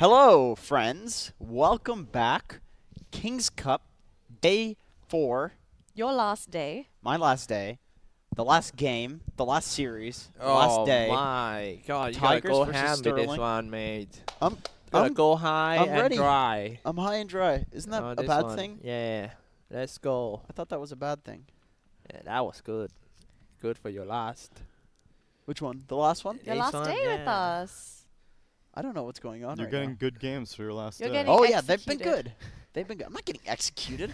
Hello, friends. Welcome back. King's Cup, day 4. Your last day. My last day. The last game. The last series. The last day. Oh my god, you Tigers gotta go versus ham with Sterling. this one, mate. I'm Gotta go high I'm and ready. dry. I'm high and dry. Isn't that Oh, a this bad one. thing? Yeah, let's go. I thought that was a bad thing. Yeah, that was good. Good for your last. Which one? The last one? Your This last one, day with yeah. us. I don't know what's going on You're right getting now. good games for your last You're day. getting Oh yeah, they've been executed. good. They've been good. I'm not getting executed.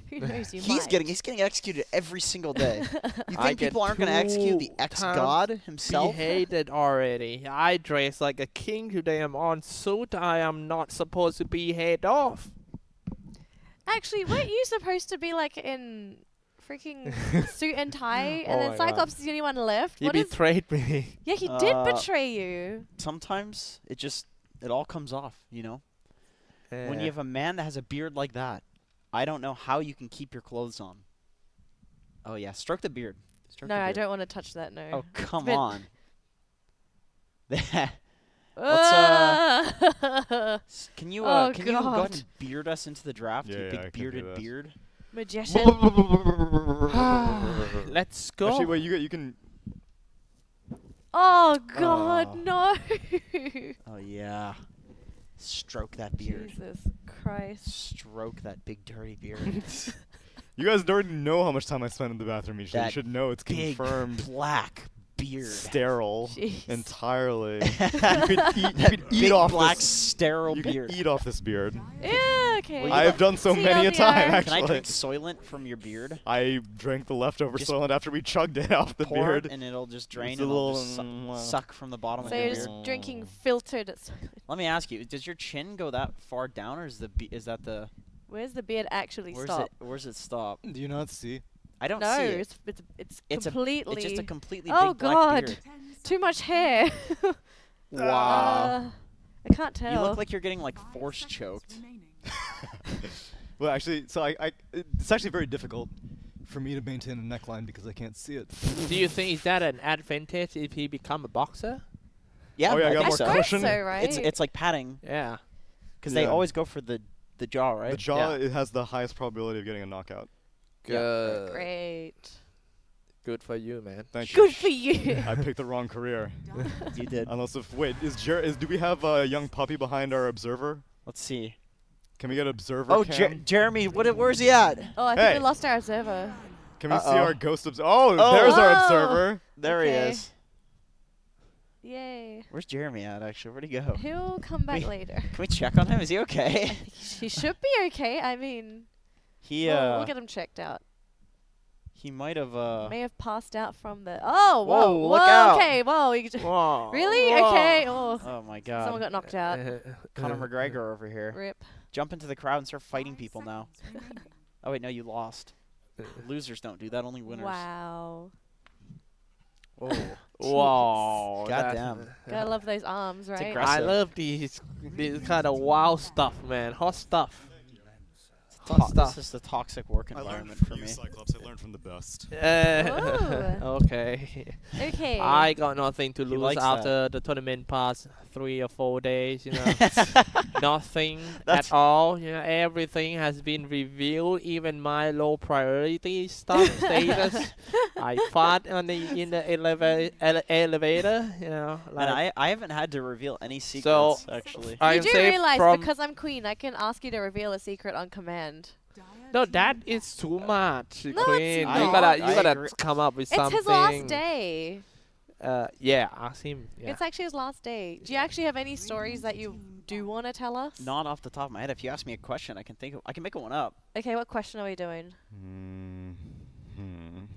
Who knows? You He's might. getting executed every single day. You I think get people aren't going to execute the 2 ex-god himself? Beheaded already. I dress like a king today. I'm on suit. I am not supposed to be head off. Actually, weren't you supposed to be like in freaking suit and tie, and Oh then my Cyclopzz God. is the only one left? He What is? betrayed me. Yeah, he did betray you. Sometimes it all comes off, you know? When you Yeah. have a man that has a beard like that, I don't know how you can keep your clothes on. Oh yeah, stroke the beard. Stroke No, the I beard. don't want to touch that. No. Oh come bit- on. Can you Oh, can you go ahead God. and beard us into the draft? Yeah, you yeah, I big can do bearded this. beard. Magician. Let's go. Actually, wait, you can. Oh God, Oh. no. Oh yeah. Stroke that beard. Jesus Christ. Stroke that big dirty beard. You guys already know how much time I spend in the bathroom each day. You That should know it's big confirmed black beard. sterile Jeez. entirely. That eat big off black this- sterile You beard. can eat off this beard. Yeah. Okay. Well, I have done so many a time, TLDR. actually. Can I drink Soylent from your beard? I drank the leftover Just Soylent after we chugged it off the Pour beard. it and it'll just drain It's and a it'll little, just suck from the bottom So of you're your just beard. drinking filtered. Let me ask you: does your chin go that far down, or is is that the Where's the beard actually stop? Where's it stop? Do you not see? I don't No, see it. it's completely. It's just a completely Oh, big black God. beard. Too much hair. Wow. I can't tell. You look like you're getting like force choked. Well, actually, so it's actually very difficult for me to maintain a neckline because I can't see it. Do you think is that an advantage if he become a boxer? Yeah, Oh, yeah, I got I more suppose cushion. so, right? It's like padding Yeah. because they Yeah. always go for the jaw, right? The jaw it has the highest probability of getting a knockout. Good. Great. Good for you, man. Thank you. Good for you. I picked the wrong career. You did. Unless wait, do we have a young puppy behind our observer? Let's see. Can we get observer Oh, cam? Jeremy, where's he at? Oh, I think Hey. we lost our observer. Can we see Uh-oh. our ghost observer? Oh, Oh. there's our Oh. observer. There Okay. he is. Yay. Where's Jeremy at? Actually, where'd he go? He'll come back We- later. Can we check on him? Is he okay? He should be okay. I mean, He we'll get him checked out. he might have May have passed out from the. Oh, whoa, Whoa, look out. Okay, whoa. You Whoa. really? Whoa. Okay. Oh, Oh my God. someone got knocked out. Conor McGregor over here. Rip. Jump into the crowd and start fighting people now. Oh wait, no, you lost. Losers don't do that. Only winners. Wow. Oh, Whoa. Goddamn. Gotta love those arms, right? aggressive. I love these kind of wild stuff, man. Hot stuff. This is the toxic work environment for me. Cyclopzz. I learned from the best. Oh. Okay. Okay. I got nothing to He lose likes after the tournament past 3 or 4 days, you know. Nothing That's- at all. You know, everything has been revealed, even my low priority stuff status. I fought in the elevator, you know. Like And I haven't had to reveal any secrets actually. I You am do safe realize from because I'm queen, I can ask you to reveal a secret on command. no, that is too much, No, it's Queen. not. You I gotta agree. come up with It's something. his last day. Yeah, ask him. Yeah. It's actually his last day. Do you actually have any stories that you do want to tell us? Not off the top of my head. If you ask me a question, I can make one up. Okay, what question are we doing? Hmm.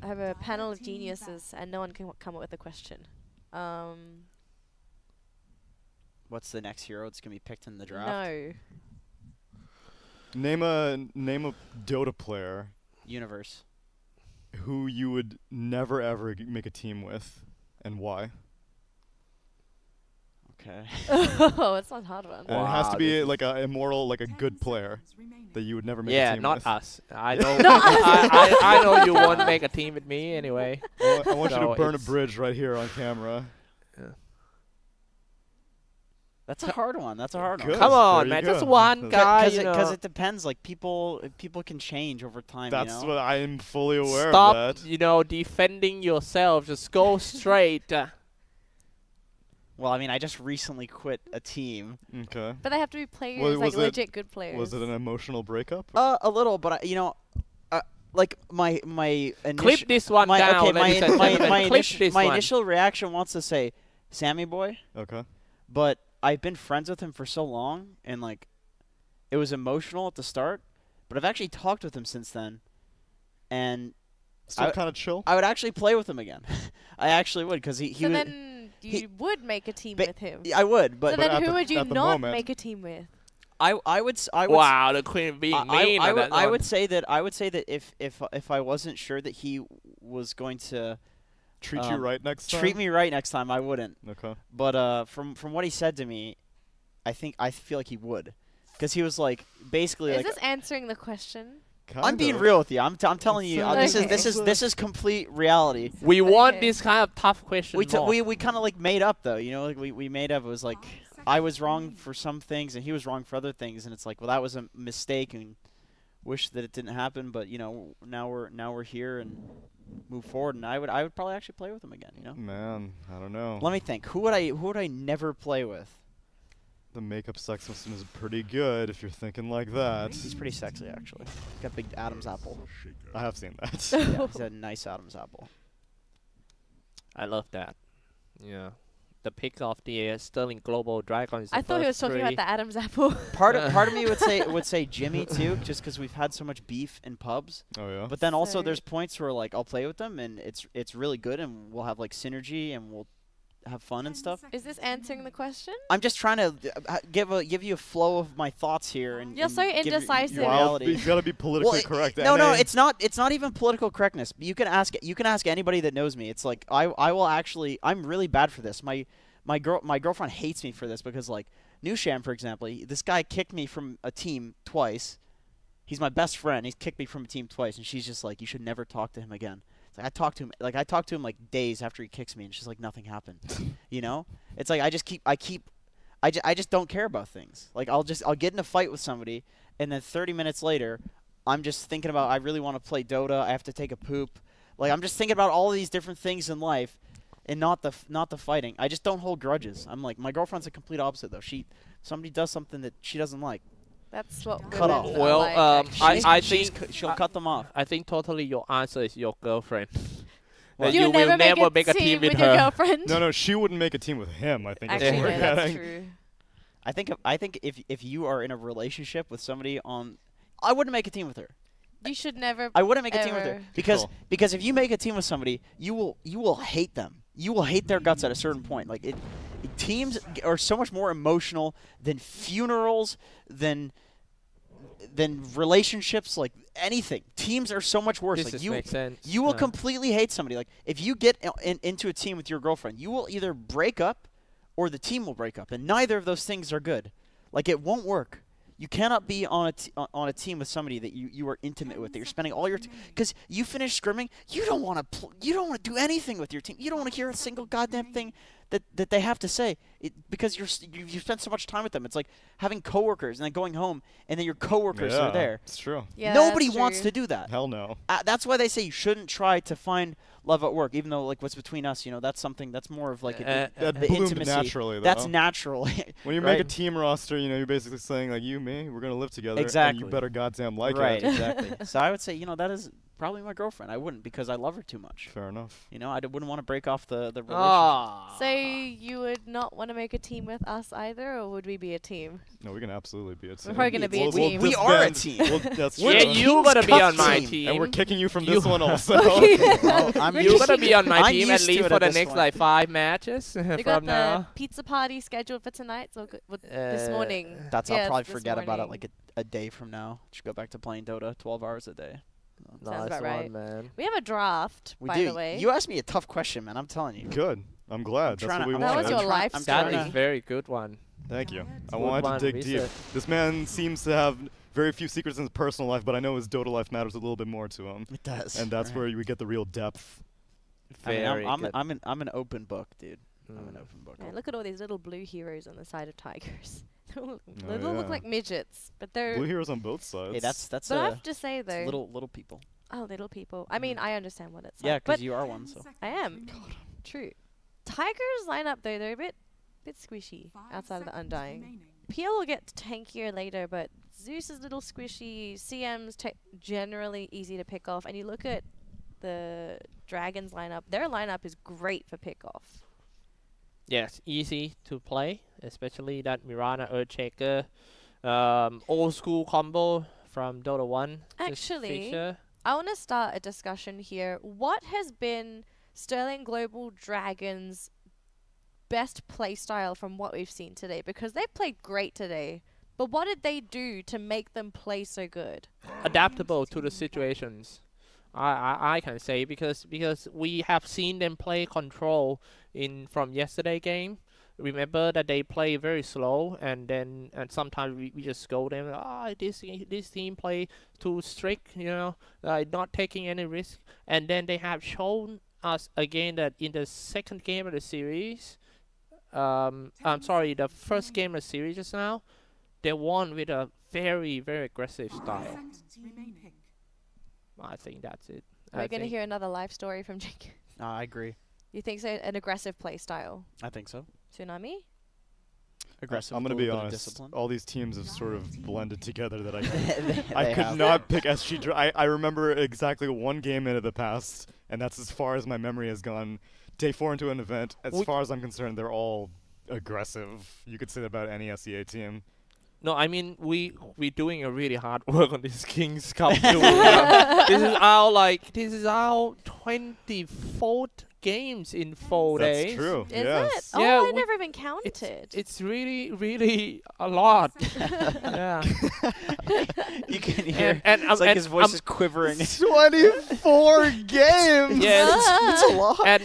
I have a panel of geniuses, and no one can come up with a question. What's the next hero that's gonna be picked in the draft? No. Name a Dota player Universe. who you would never ever make a team with, and why. Okay. Oh, it's not a hard one. And it has Wow, to be this like a immoral, like a good player that you would never make a Yeah, team not with. us. I know. I know you won't make a team with me anyway. I want you So to burn a it's- bridge right here on camera. That's a hard one. That's a hard one. Good. Come on, Very man. Just good. one guy, Because it depends. Like people can change over time. That's you know? what I am fully aware Stop, of that. defending yourself. Just go straight. Well, I mean, I just recently quit a team. Okay. But they have to be players, Was like it- legit good players. Was it an emotional breakup? A little, but like my Clip this one down, okay, ladies and gentlemen. Clip this my one. initial reaction wants to say Sammy boy, Okay. but I've been friends with him for so long, and like it was emotional at the start, but I've actually talked with him since then, and Still kind of chill. I would actually play with him again. I actually would, because he So was. then you would make a team with him. I would, but So But then at who the- would you at the not moment- make a team with? I would Wow, the queen being mean. I would say that if I wasn't sure that he was going to Treat you right next time. treat me right next time, I wouldn't. Okay. But from what he said to me, I feel like he would, because he was like basically Is like this answering the question? I'm being Kind real with you. I'm telling you, It's this is complete reality. we want Okay. this kind of tough question. We kind of like made up though, you know, like we made up. It was like I was wrong for some things and he was wrong for other things, and it's like, well, that was a mistake and wish that it didn't happen, but you know, now we're here and move forward, and I would probably actually play with him again, you know. Man, I don't know. Let me think. Who would I never play with? The makeup sex system is pretty good if you're thinking like that. He's pretty sexy actually. He's got big Adam's apple. I have seen that. Yeah, he's a nice Adam's apple. I love that. Yeah. The pick of the Sterling Global Dragon is the I thought he was first talking three. about the Adam's apple. Part of me would say Jimmy too, just because we've had so much beef in pubs. Oh yeah. But then also So- there's points where like I'll play with them and it's really good and we'll have like synergy and we'll have fun and stuff. Is this answering the question? I'm just trying to give you a flow of my thoughts here and You're so give you indecisive. your Well, reality. you gotta be politically Well, correct. No, NA. it's not even political correctness. You can ask anybody that knows me. It's like I will actually, I'm really bad for this. My girlfriend hates me for this because like Nusham, for example, this guy kicked me from a team twice. He's my best friend. He's kicked me from a team twice, and she's just like, you should never talk to him again. It's like I talked to him like days after he kicks me, and she's like, nothing happened. You know? It's like I just don't care about things. Like I'll get in a fight with somebody, and then 30 minutes later, I'm just thinking about I really want to play Dota. I have to take a poop. Like I'm just thinking about all these different things in life, and not the fighting. I just don't hold grudges. I'm like, my girlfriend's the complete opposite though. Somebody does something that she doesn't like. That's what Cut women off. are Well, like, I actually. think She'll cut them off. I think totally your answer is your girlfriend. Well, That You you will never make a team with your her. girlfriend. No, she wouldn't make a team with him. I think. Actually, that's what no, we're that's getting. true. I think if you are in a relationship with somebody I wouldn't make a team with her. You should never. I wouldn't make a team with her ever. because Cool. because if you make a team with somebody, you will hate them. You will hate their guts at a certain point. Like teams are so much more emotional than funerals, than relationships, like anything. Teams are so much worse. This Like just you makes sense. you will Yeah. completely hate somebody. Like if you get into a team with your girlfriend, you will either break up or the team will break up, and neither of those things are good. Like it won't work. You cannot be on a team with somebody that you are intimate with, that you're spending all your because you finish scrimming, you don't want to do anything with your team. You don't want to hear a single goddamn thing that they have to say because you spent so much time with them. It's like having coworkers and then going home and then your coworkers are there. It's true. Yeah, Nobody that's wants true. to do that. Hell no. That's why they say you shouldn't try to find love at work, even though like what's between us, you know, that's something that's more of like That the bloomed intimacy. naturally, though. That's natural. When you right? make a team roster, you know, you're basically saying like, you, me, we're gonna live together. Exactly. And you better goddamn like right, it. exactly. So I would say, you know, that is probably my girlfriend. I wouldn't because I love her too much. Fair enough. You know, I wouldn't want to break off the relationship. Ah. So you would not want to make a team with us either, or would we be a team? No, we can absolutely be a team. We're probably gonna be a We'll team. We are a disband. team. Well, that's We're Yeah, the true. you King's gotta be Cup on my team. team. And we're kicking you from You- this one also. Well, I'm You used gotta to be on my I'm team at used to least it for at the this next point. like 5 matches You from got the now. pizza party scheduled for tonight, so this Uh, morning. That's Yeah, I'll probably it's this forget about it morning. like a day from now. Just go back to playing Dota 12 hours a day. Nice about one, right. man. We have a draft, We by do. the way. You asked me a tough question, man. I'm telling you. Good. I'm glad. That's trying what we to- That wanted. was your life I'm That trying is to- very good one. Thank you. I Good wanted one, to dig deep. research. This man seems to have very few secrets in his personal life, but I know his Dota life matters a little bit more to him. It does. And that's right. where we get the real depth. I mean, Very I'm good. an open book, dude. I'm an open book. Man, look at all these little blue heroes on the side of tigers. they all Oh, look yeah. like midgets, but they're. Blue heroes on both sides. Hey, that's But I have to say though, little people. oh, little people. I mean, I understand what it's Yeah, like, because but you are one. So I am. True. Tigers line up though; they're a bit squishy outside of the Undying. PL will get tankier later, but Zeus is little squishy. CM's generally easy to pick off, and you look at the Dragons lineup. Their lineup is great for pick off. Yes, easy to play, especially that Mirana Earthshaker old school combo from Dota 1. this Actually, feature. I want to start a discussion here. What has been Sterling Global Dragons' best playstyle from what we've seen today? Because they played great today, but what did they do to make them play so good? Adaptable to the situations. I can say because we have seen them play control from yesterday game. Remember that they play very slow, and sometimes we just scold them. This team play too strict, not taking any risk. And then they have shown us again that in the second game of the series, I'm sorry, the first game of the series just now, they won with a very, very aggressive style. I think that's it. We're going to hear another life story from Jenkins. I agree. You think so? An aggressive play style? I think so. Tsunami? Aggressive. I'm with gonna a be little bit of honest. discipline. All these teams have sort of blended together that I They could have. not pick SGD. I remember exactly one game into the past, and that's as far as my memory has gone. Day 4 into an event. As far as I'm concerned, they're all aggressive. You could say that about any SEA team. No, I mean we doing a really hard work on this Kings Cup too. This is our 24th games in 4 days. That's true. Is yes. it? Oh, Yeah, I we- never even counted. It's really, really a lot. Yeah. You can hear. And It's like his voice is quivering. 24 games. Yes. It's a lot. And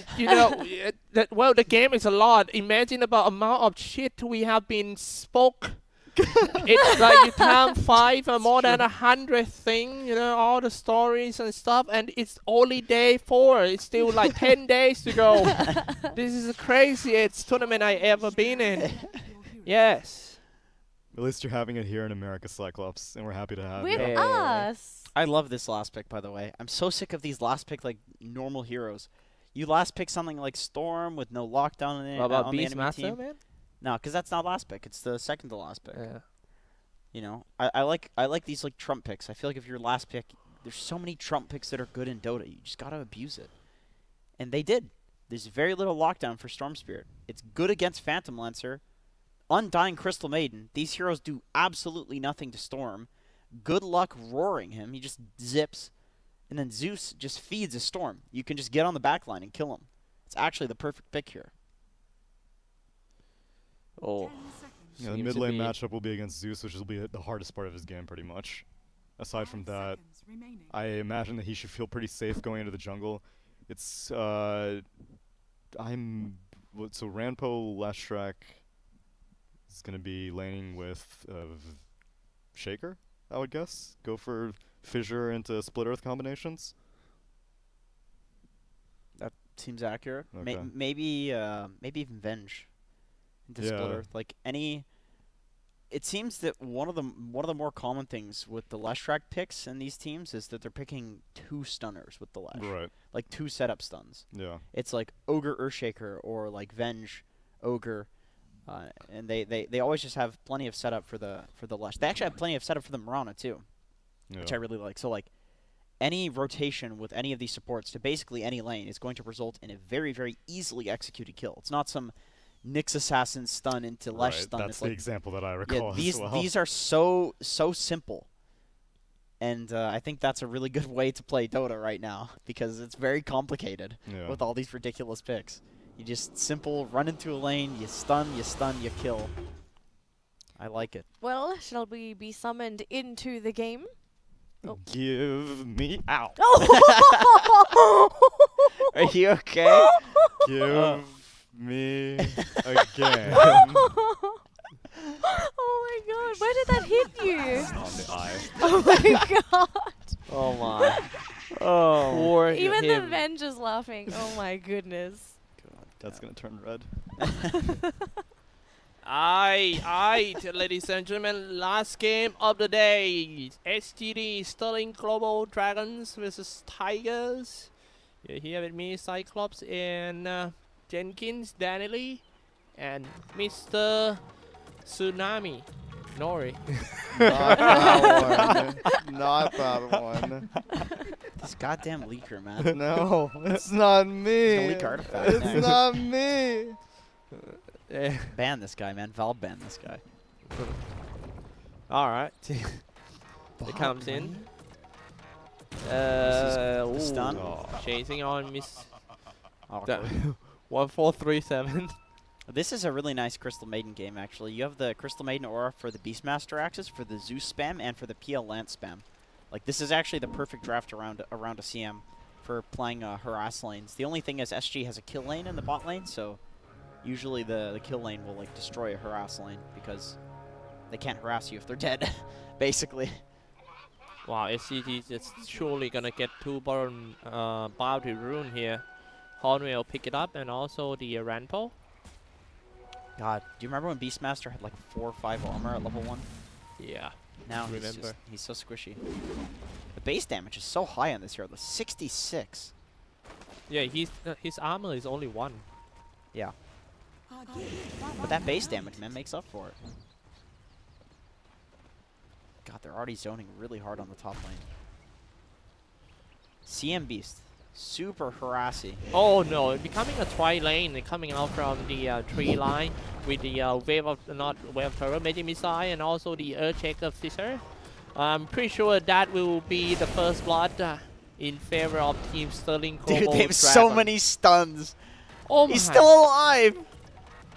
the game is a lot. Imagine about amount of shit we have been spoke. It's like you count 5 or more than 100 things, all the stories and stuff, and it's only day 4. It's still like 10 days to go. This is the craziest tournament I ever been in. Yes. At least you're having it here in America, Xyclopzz, and we're happy to have With you. Yeah. us. I love this last pick, by the way. I'm so sick of these last pick like normal heroes. You last pick something like Storm with no lockdown in it, What about on the enemy Beastmaster, team. man? No, because that's not last pick. It's the second to last pick. Yeah. I like these like Trump picks. I feel like if your last pick, there's so many Trump picks that are good in Dota. You just gotta abuse it, and they did. There's very little lockdown for Storm Spirit. It's good against Phantom Lancer, Undying Crystal Maiden. These heroes do absolutely nothing to Storm. Good luck roaring him. He just zips, and then Zeus just feeds a Storm. You can just get on the back line and kill him. It's actually the perfect pick here. Oh. Yeah, the Seems mid to lane be- matchup will be against Zeus, which will be the hardest part of his game, pretty much. Aside from that, I imagine that he should feel pretty safe going into the jungle. It's so Ranpo Lashrak is gonna be laning with Shaker, I would guess. Go for Fissure into Split Earth combinations. That seems accurate. Okay. Maybe even Venge into Split Yeah. Earth. Like any, it seems that one of the more common things with the Leshrac picks in these teams is that they're picking 2 stunners with the Lesh, Right. like 2 setup stuns. Yeah. It's like Ogre Earthshaker or like Venge Ogre, and they always just have plenty of setup for the Lesh. They actually have plenty of setup for the Mirana too, Yeah. which I really like. So like any rotation with any of these supports to basically any lane is going to result in a very, very easily executed kill. It's not some Nyx Assassin stun into Lesh Right, stun. that's It's the like, example that I yeah, recall these as well. these are so simple, and I think that's a really good way to play Dota right now because it's very complicated Yeah. with all these ridiculous picks. You just simple run into a lane, you stun, you kill. I like it. Well, shall we be summoned into the game? Oh. Give me out. Are you okay? Give me again. Oh my god, where did that hit you? On the eye. Oh my god. Oh my. Oh. Poor Even him. the Venge is laughing. Oh my goodness. That's gonna turn red. Ladies and gentlemen, last game of the day. SGD Sterling Global Dragons versus Tigers. You're here with me, Xyclopzz, and Jenkins, Danelie, and Mr. Tsunami. Nori. Not that one. Not that one. This goddamn leaker, man. No, it's not me. It's a leak artifact. It's not me. Ban this guy, man. Valve ban this guy. Alright. It comes in. Stun. Chasing on Miss. Awkward. 1437. This is a really nice Crystal Maiden game, actually. You have the Crystal Maiden aura for the Beastmaster axis, for the Zeus spam, and for the PL Lance spam. Like, this is actually the perfect draft around a CM for playing harass lanes. The only thing is SG has a kill lane in the bot lane, so usually the kill lane will, like, destroy a harass lane because they can't harass you if they're dead, basically. Wow, SGD is surely gonna get 2 bottom bounty rune here. Horn will pick it up, and also the Ranpo. God, do you remember when Beastmaster had like 4 or 5 armor at level 1? Yeah. Now he's so squishy. The base damage is so high on this hero, the 66. Yeah, his armor is only 1. Yeah. But that base damage, man, makes up for it. God, they're already zoning really hard on the top lane. CM Beast. Super harassy. Oh no, becoming a tri-lane coming out from the tree line with the wave of terror, magic missile, and also the Earthshaker Fisher. I'm pretty sure that will be the first blood in favor of Team Sterling Global. Dude, they have Dragon. so many stuns. Oh He's my. still alive.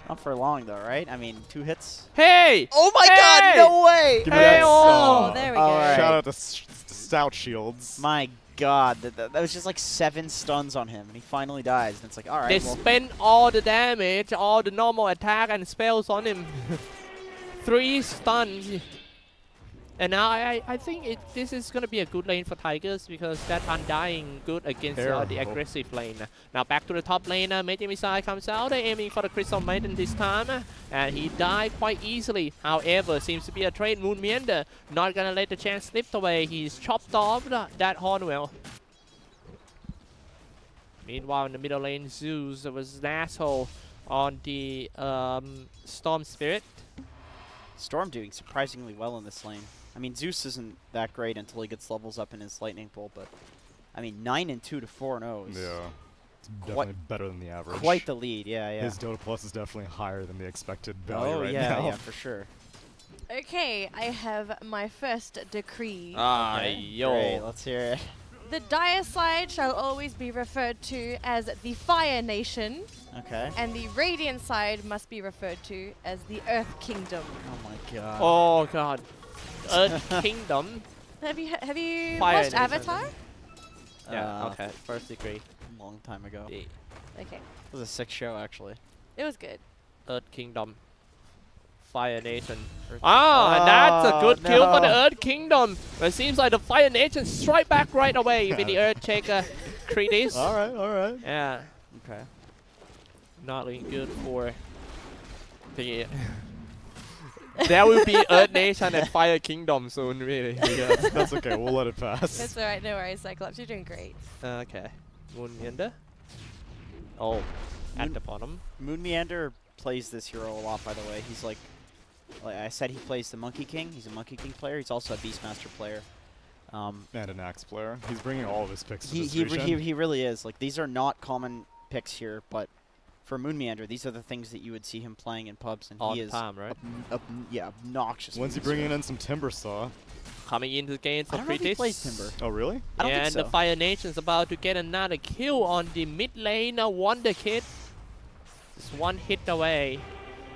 Not for long though, right? I mean, 2 hits. Hey! Oh my Hey! God! No way! Give me Hey, that. oh, there we go. Alright. Shout out to Stout Shields. My God, that was just like 7 stuns on him, and he finally dies. And it's like, all right. They Well, spent all the damage, all the normal attack and spells on him. 3 stuns. And now I think this is going to be a good lane for Tigers because that Undying good against the aggressive lane. Now back to the top lane, Magic Missile comes out, aiming for the Crystal Maiden this time. And he died quite easily. However, seems to be a trade. Moon Meander not going to let the chance slip away. He's chopped off that Hornwell. Meanwhile, in the middle lane, Zeus was an asshole on the Storm Spirit. Storm doing surprisingly well in this lane. I mean, Zeus isn't that great until he gets levels up in his Lightning Bolt, but I mean, 9-2 to 4-0 is Yeah. It's definitely better than the average. quite the lead. Yeah, yeah. His Dota Plus is definitely higher than the expected value Oh right yeah, now. yeah, for sure. Okay, I have my first decree. Okay, Yo. great, let's hear it. The dire side shall always be referred to as the Fire Nation, Okay. and the radiant side must be referred to as the Earth Kingdom. Oh my God. Oh god. Earth Kingdom. Have you Fire watched Nation. Avatar? Yeah, okay. First degree. Long time ago. It Okay, was a sick show, actually. it was good. Earth Kingdom. Fire Nation. Earth- Ah, that's a good kill for the no. Earth Kingdom. It seems like the Fire Nation strike back right away with the Earthshaker Creedis. Alright, alright. Yeah, Okay. not looking good for the... There will be Earth Nation and Fire Kingdom soon, really. Yeah, that's okay. We'll let it pass. That's alright, no worries, Cyclops. You're doing great. Okay. Moon Meander. Oh, at the bottom. Moon Meander plays this hero a lot, by the way. He's like I said, he plays the Monkey King. He's a Monkey King player. He's also a Beastmaster player. And an Axe player. He's bringing all of his picks to this He region. really is. Like, these are not common picks here, but for Moon Meander, these are the things that you would see him playing in pubs, and All he the is time, right? yeah, obnoxious. When's he with this bringing hero. in some Timber Saw? Coming into the game I for don't know if he Creedis. plays Timber. Oh, really? I don't think And so. the Fire Nation's about to get another kill on the mid lane. Wonder Kid. Just 1 hit away.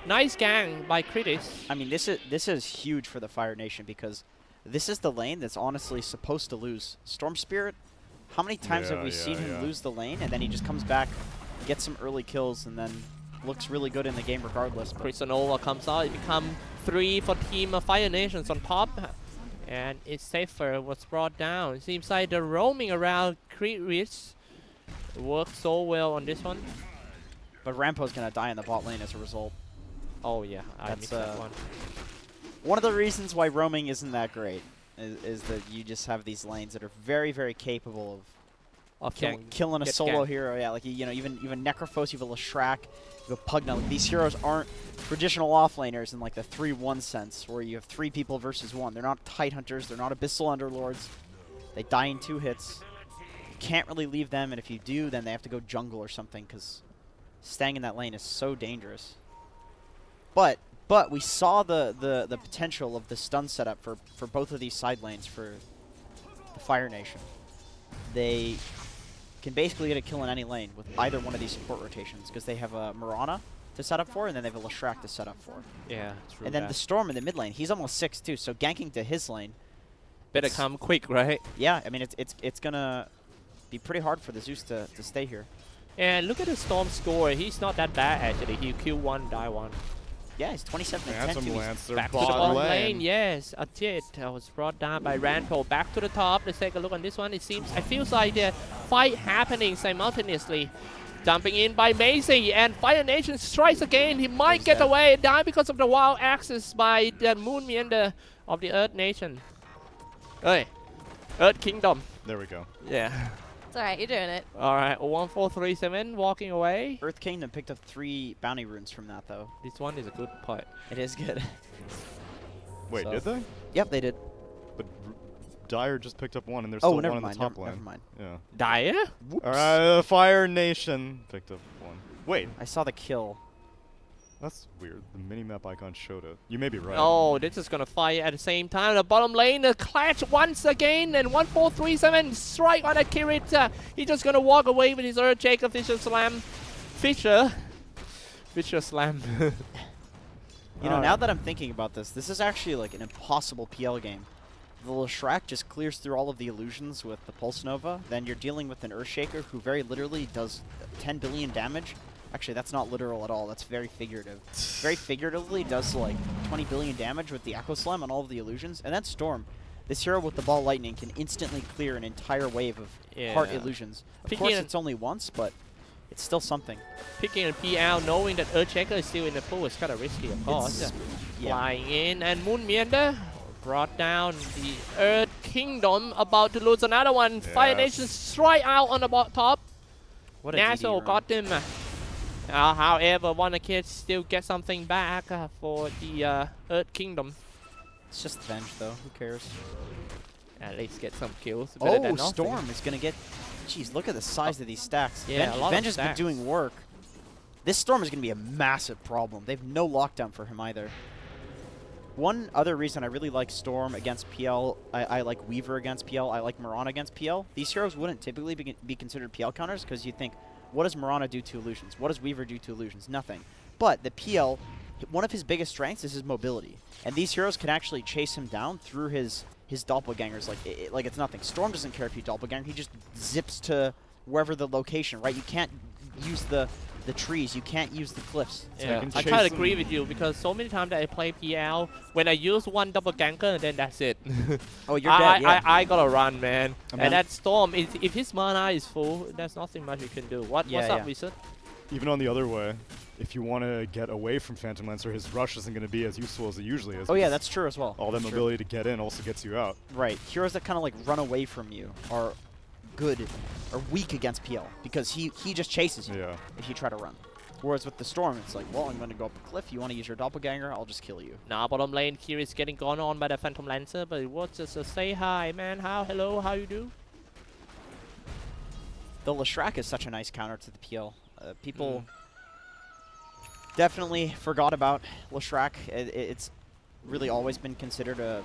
Nice gang by Creedis. I mean, this is huge for the Fire Nation because this is the lane that's honestly supposed to lose. Storm Spirit, how many times have we seen him lose the lane, and then he just comes back, gets some early kills, and then looks really good in the game regardless. But Prisonova comes out. It becomes 3 for Team Fire Nations on top. And it's safer was brought down. It seems like the roaming around Creedis worked so well on this one. But Rampo's gonna die in the bot lane as a result. Oh yeah, I That's, missed that one. One of the reasons why roaming isn't that great is that you just have these lanes that are very, very capable of killing a solo hero. Yeah, like you know, even Necrophos, you have a Leshrac, you have a Pugna. Like, these heroes aren't traditional offlaners in like the 3-1 sense, where you have 3 people versus 1. They're not Tide Hunters. They're not Abyssal Underlords. They die in 2 hits. You can't really leave them, and if you do, then they have to go jungle or something, because staying in that lane is so dangerous. But we saw the potential of the stun setup for both of these side lanes for the Fire Nation. They can basically get a kill in any lane with either one of these support rotations, because they have a Mirana to set up for, and then they have a Leshrac to set up for. Yeah, true. And then the Storm in the mid lane, he's almost 6 too, so ganking to his lane. Better come quick, right? Yeah, I mean it's gonna be pretty hard for the Zeus to stay here. And look at the Storm score. He's not that bad actually. He kill 1, die 1. Yeah, he's 27 and 10 Phantom too. Lancer Back to the bot bottom lane. lane, yes. A jet was brought down by Ranpo. Back to the top. Let's take a look on this one. It feels like the fight happening simultaneously. Dumping in by Macy, and Fire Nation strikes again. He might get away and die because of the wild access by the Moon Meander of the Earth Nation. Hey, Earth Kingdom. There we go. Yeah. It's alright, you're doing it. Alright, 1437 walking away. Earth Kingdom picked up 3 bounty runes from that though. This one is a good part. It is good. Wait, So- did they? Yep, they did. But Dire just picked up 1, and there's Oh, still never 1 in mind. the top Never lane. mind. Yeah. Dire? Alright, Fire Nation picked up 1. Wait, I saw the kill. that's weird. The minimap icon showed it. You may be right. Oh, this is gonna fight at the same time. The bottom lane, the clash once again, and 1437 strike on a Kirit. He's just gonna walk away with his Earth Jacob Fisher Slam. Fisher Slam. You know, now that I'm thinking about this, this is actually like an impossible PL game. The Leshrac just clears through all of the illusions with the Pulse Nova. Then you're dealing with an Earthshaker who very literally does 10 billion damage. Actually, that's not literal at all. That's very figurative. Very figuratively does like 20 billion damage with the Echo Slam on all of the illusions. And then Storm, this hero with the Ball Lightning, can instantly clear an entire wave of heart illusions. Of course, it's only once, but it's still something. Picking a PL, knowing that Earthshaker is still in the pool is kind of risky, of course. Flying in, and Moon Meander brought down the Earth Kingdom, about to lose another one. Yes. Fire Nation strike out on the top. What a Naso DD got him. However, Wonder Kid still get something back for the Earth Kingdom. It's just Venge, though. Who cares? At least get some kills. Better than Oh, nothing. Storm is going to get... Jeez, look at the size of these stacks. Yeah, a lot of Venge has been stacks. doing work. This Storm is going to be a massive problem. They have no lockdown for him either. One other reason I really like Storm against PL, I like Weaver against PL, I like Mirana against PL. These heroes wouldn't typically be considered PL counters because you think, what does Mirana do to illusions? What does Weaver do to illusions? Nothing. But the PL, one of his biggest strengths is his mobility. And these heroes can actually chase him down through his doppelgangers like it's nothing. Storm doesn't care if you doppelganger, he just zips to wherever the location, right? You can't use the trees, you can't use the cliffs. Yeah, can I chase kind of them. agree with you because so many times that I play PL, when I use one double ganker, then that's it. Oh, you're dead, yeah. I gotta run, man. I mean, And that Storm, if his mana is full, there's nothing much you can do. What's up, Wizard? Even on the other way, if you want to get away from Phantom Lancer, his rush isn't going to be as useful as it usually is. Oh yeah, because that's true as well. all that That's true. mobility to get in also gets you out. Right. Heroes that kind of like run away from you are good, are weak against PL because he just chases you Yeah. if you try to run. Whereas with the Storm, it's like, well, I'm going to go up a cliff. You want to use your doppelganger? I'll just kill you. Now bottom lane, here is getting gone on by the Phantom Lancer, but it was just a say hi, man. Hello, how you do? The Leshrac is such a nice counter to the PL. People definitely forgot about Leshrac. It's really always been considered a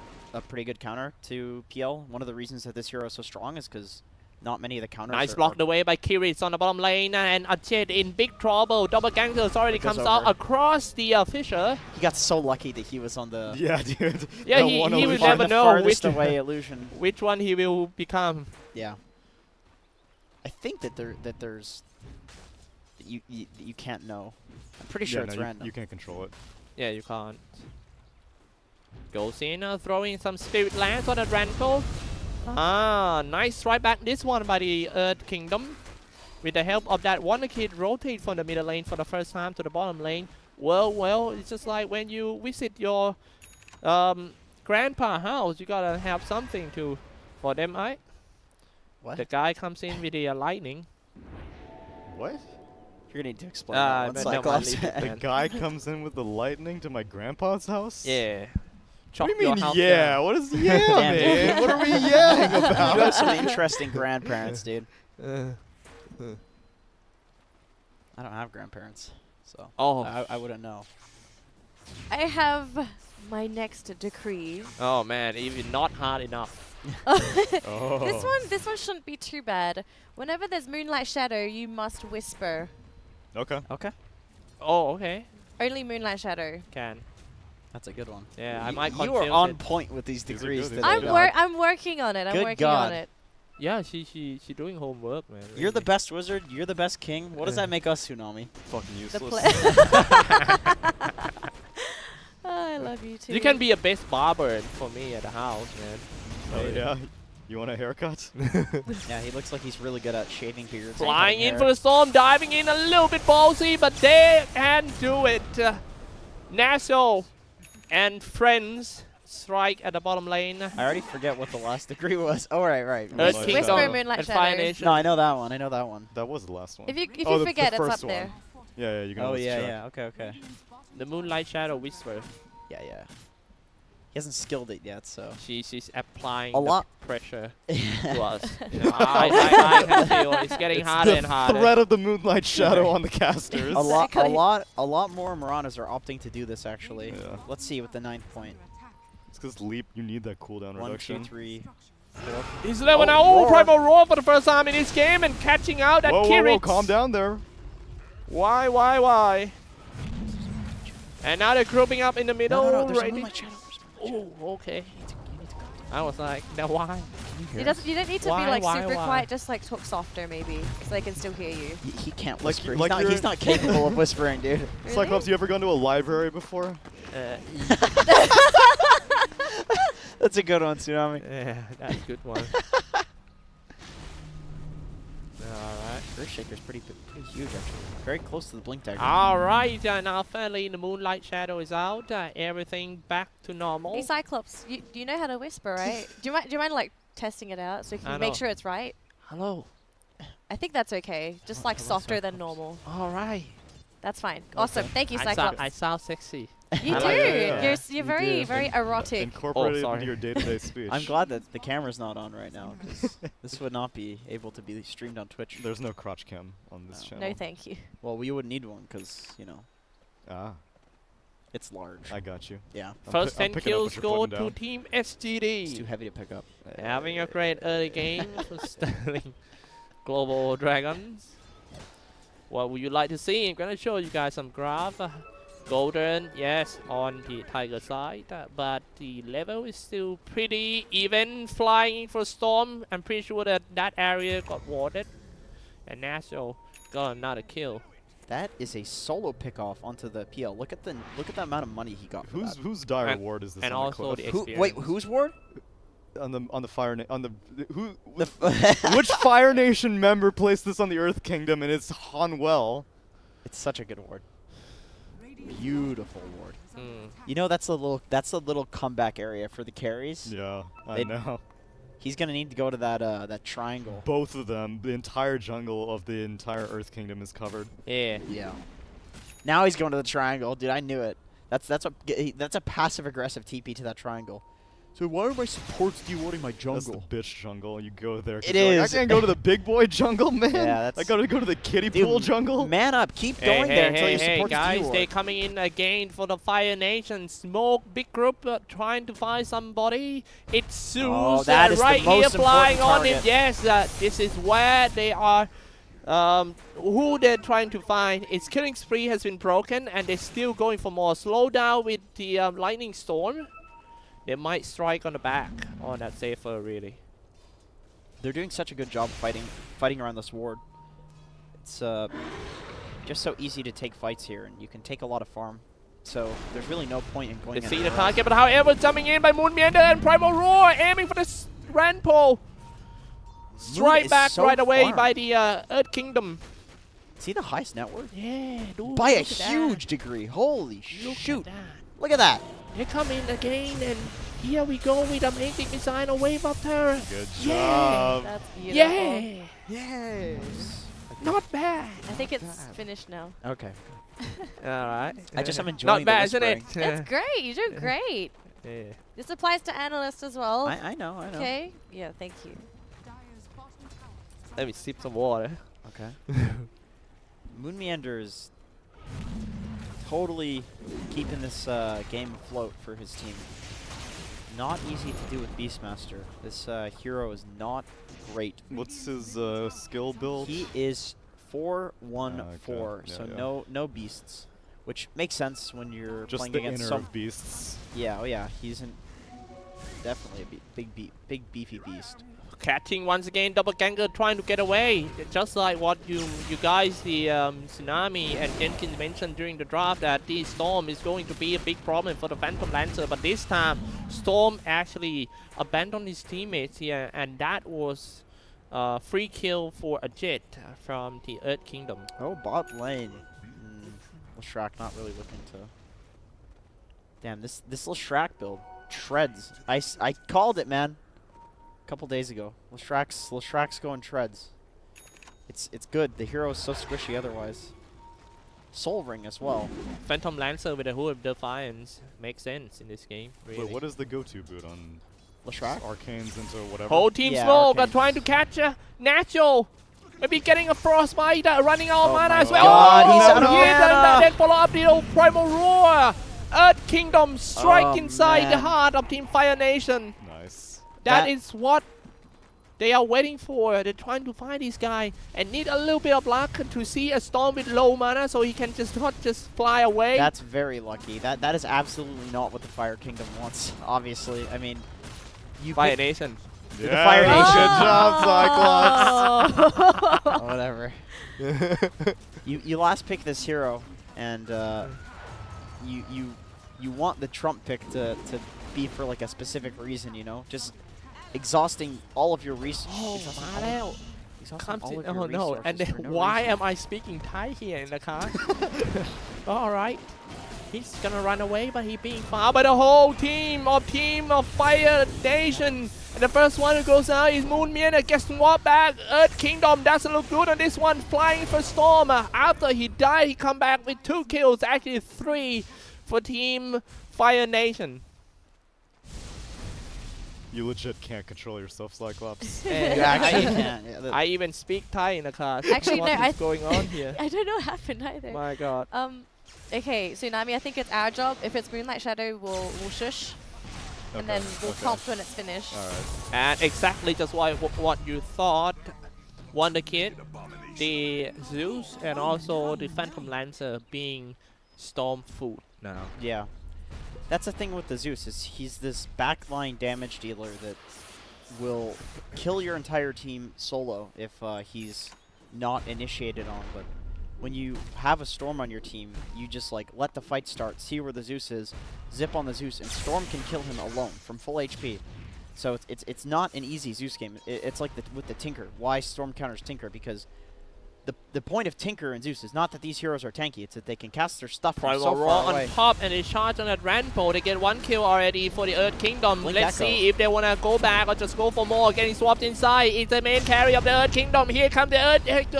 pretty good counter to PL. One of the reasons that this hero is so strong is because not many of the counters Nice are blocked away by Kiritz on the bottom lane, and Ajit in big trouble. Double gangers already It goes comes out over. across the Fisher. He got so lucky that he was on the Yeah, dude. Yeah, That he one will illusion. never know farthest which away illusion. which one he will become. Yeah. I think that there's that you can't know. I'm pretty sure Yeah, it's no, random. you can't control it. Yeah, you can't. Goes in, throwing some Spirit Lance on the Ranko. Ah, nice strike back this one by the Earth Kingdom. with the help of that Wonder Kid, rotate from the middle lane for the first time to the bottom lane. Well, it's just like when you visit your grandpa house, you gotta have something for them, right? What? The guy comes in with the lightning. What? You're gonna need to explain that one, Cyclops. The guy comes in with the lightning to my grandpa's house? Yeah. What Chop do you your mean, house yeah? down. What is yeah, Damn, man? dude. What are we yelling You have about? some interesting grandparents, dude. I don't have grandparents, so Oh. I wouldn't know. I have my next decree. Oh man, even not hard enough. Oh. This one shouldn't be too bad. Whenever there's Moonlight Shadow, you must whisper. Okay. Okay, Oh, okay. Only Moonlight Shadow. Can. that's a good one. Yeah, I might You are confuse on it. point with these These are degrees good, today. these are dog. I'm working on it. I'm Good working God. on it. Yeah, she doing homework, man. You're the really. best wizard. You're the best king. What does that make us, Tsunami? Fucking The useless. Oh, I love you too. You can be a best barber for me at the house, man. Oh yeah. You want a haircut? Yeah, he looks like he's really good at shaving beards. and Flying cutting in hair. for the storm, diving in a little bit ballsy, but they can do it. Naso and friends strike at the bottom lane. I already forget what the last degree was. Oh, right. Earth Moonlight Kingdom Shadow. Moonlight and Fire Shadow. Nation. No, I know that one. I know that one. That was the last one. If you Oh, the forget, it's up first one. there. Yeah, you can Oh, always yeah, check. yeah. Okay. The Moonlight Shadow Whisper. Yeah. He hasn't skilled it yet, so. She's applying A lot. the pressure to us. I can feel it's getting It's harder the and harder. threat of the Moonlight Shadow on the casters. a Exactly. lot more Marauders are opting to do this, actually. Yeah. Let's see with the 9th point. It's because leap, you need that cooldown 1, 2, reduction. 3, 4. He's level now. Oh, Oh, roar. Primal Roar for the first time in this game and catching out at Whoa, Kiritz. calm down there. Why? And now they're grouping up in the middle. No, there's a ready- Moonlight Shadow. Oh, okay. I was like, now why? You don't need to Why, be like why, super why? quiet. Just like talk softer, maybe, so they can still hear you. He can't Like whisper. you- like he's not capable of whispering, dude. Really? Cyclops, you ever gone to a library before? That's a good one, Tsunami. Yeah, that's a good one. Alright. Earth Shaker's pretty huge, actually. Very close to the blink dagger. Alright, now finally the Moonlight Shadow is out. Everything back to normal. Hey Cyclops, you know how to whisper, right? do you mind like testing it out so you I can make know. sure it's right? Hello. I think that's okay. Just like hello, softer than Cyclops. normal. Alright. That's fine. Awesome. Thank you, Cyclops. I sound sexy. You I do. like it, yeah. You're You very do. very erotic. Incorporate it sorry. into your day-to-day speech. I'm glad that the camera's not on right now, because this would not be able to be streamed on Twitch. There's no crotch cam on this channel. No, thank you. Well, we would need one, because, you know, Ah, it's large. I got you. Yeah, First I'm 10 picking up kills what you're go putting to down. Team it's too SGD. heavy to pick up. Having a great early game for Sterling Global Dragons. What would you like to see? I'm gonna show you guys some graph. Golden, yes, on the Tiger side, but the level is still pretty even. Flying for Storm, I'm pretty sure that that area got warded. And Naso got another kill. That is a solo pick off onto the PL. Look at the amount of money he got. For that. Whose dire And- ward is this? and on also the the cliff? Wait, whose ward? on the fire on the who The which Fire Nation member placed this on the Earth Kingdom? And it's Hanwell. It's such a good ward. Beautiful ward. Mm. You know, that's a little comeback area for the carries. Yeah, I They- know. He's gonna need to go to that triangle. Both of them, the entire jungle of the entire Earth Kingdom is covered. Yeah. Yeah. Now he's going to the triangle, dude. I knew it. That's a passive aggressive TP to that triangle. So why are my supports dewarding my jungle? That's the bitch jungle. You go there. 'cause It you're like, is. I can't go to the big boy jungle, man. Yeah, that's- I gotta go to the kiddie Dude, pool jungle. Man up, keep going there until your supports guys, deward. they coming in again for the Fire Nation. Smoke, big group trying to find somebody. It's Zeus Oh, that is the right here most flying important on it. target. Yes, this is where they are. Who they're trying to find. Its killing spree has been broken, and they're still going for more. Slow down with the lightning storm. They might strike on the back. Oh, that's safer, really. They're doing such a good job fighting around this ward. It's just so easy to take fights here, and you can take a lot of farm. So there's really no point in going. They see the anywhere else. target, but however, jumping in by Moon Meander and Primal Roar, aiming for the Rand pole. Strike is back so right away farmed. by the Earth Kingdom. Is he the highest net worth? Yeah, dude. By a look at that. huge degree. Holy Look shoot. at that. Look at that. They come in again, and here we go with amazing design, a wave of terror. Good Yeah. job. That's beautiful. Yeah, Yes. not bad. I think it's finished now. Okay. All right. I just am enjoying Not bad, the isn't it? That's great. You're doing great. Yeah. This applies to analysts as well. I know, I know. Okay. Yeah. Thank you. Let me sip some water. Okay. Moon Meander is totally keeping this game afloat for his team. Not easy to do with Beastmaster. This hero is not great. What's his skill build? He is 4-1-4, okay. so Yeah. no beasts, which makes sense when you're Just playing the against inner some. of beasts. Yeah, oh yeah, he's definitely a big beefy beast. Catching once again, double ganger trying to get away. Just like what you guys, the Tsunami and Jenkins mentioned during the draft, that the Storm is going to be a big problem for the Phantom Lancer. But this time, Storm actually abandoned his teammates here, and that was free kill for a Jet from the Earth Kingdom. Oh, bot lane. Leshrac not really looking to. Damn, this Leshrac build treads. I called it, man. Couple days ago. Leshrac's going treads. It's good. The hero is so squishy otherwise. Soul Ring as well. Phantom Lancer with a Hood of Defiance makes sense in this game. Really. Wait, what is the go-to boot on Leshrac? Arcanes into whatever? Whole team Yeah, Smoke are Arcanes. trying to catch Natural. Maybe getting a Frostbite, running out of Oh mana my as well. God, he's Oh, out of yeah, mana. then follow up the old Primal Roar. Earth Kingdom strike Oh, inside the man. heart of Team Fire Nation. Nice. That is what they are waiting for. They're trying to find this guy and need a little bit of luck to see a Storm with low mana so he can not just fly away. That's very lucky. That is absolutely not what the Fire Kingdom wants. Obviously, I mean, you Fire pick- Nation. The Fire Nation. Good job, Cyclops. Whatever. You last pick this hero, and you want the Trump pick to be for like a specific reason, you know, just exhausting all of your resources. Oh no, and then why am I speaking Thai here in the car? Alright. He's gonna run away, but he's being found by the whole team of Fire Nation. And the first one who goes out is Moon Meander, gets to walk back. Earth Kingdom doesn't look good on this one, flying for Storm. After he died, he come back with 2 kills, actually 3 for Team Fire Nation. You legit can't control yourself, Cyclops. You actually can't. Yeah, I even speak Thai in the car. Actually, what no, is going on here? I don't know what happened either. My God. Okay, Tsunami, I think it's our job. If it's Moonlight Shadow, we'll shush. And then we'll prompt when it's finished. Alright. And exactly just what you thought. Wonder Kid, the Zeus, and also the Phantom Lancer being Storm food now. Yeah. That's the thing with the Zeus, is he's this backline damage dealer that will kill your entire team solo if he's not initiated on. But when you have a Storm on your team, you just like let the fight start, see where the Zeus is, zip on the Zeus, and Storm can kill him alone from full HP. So it's not an easy Zeus game. It's like with the Tinker. Why Storm counters Tinker? Because the point of Tinker and Zeus is not that these heroes are tanky, it's that they can cast their stuff from so Primal Roar far on away. top, and they charge on that Rampart. They get 1 kill already for the Earth Kingdom. Blink Let's Echo. see if they want to go back or just go for more. Getting swapped inside. It's the main carry of the Earth Kingdom. Here comes the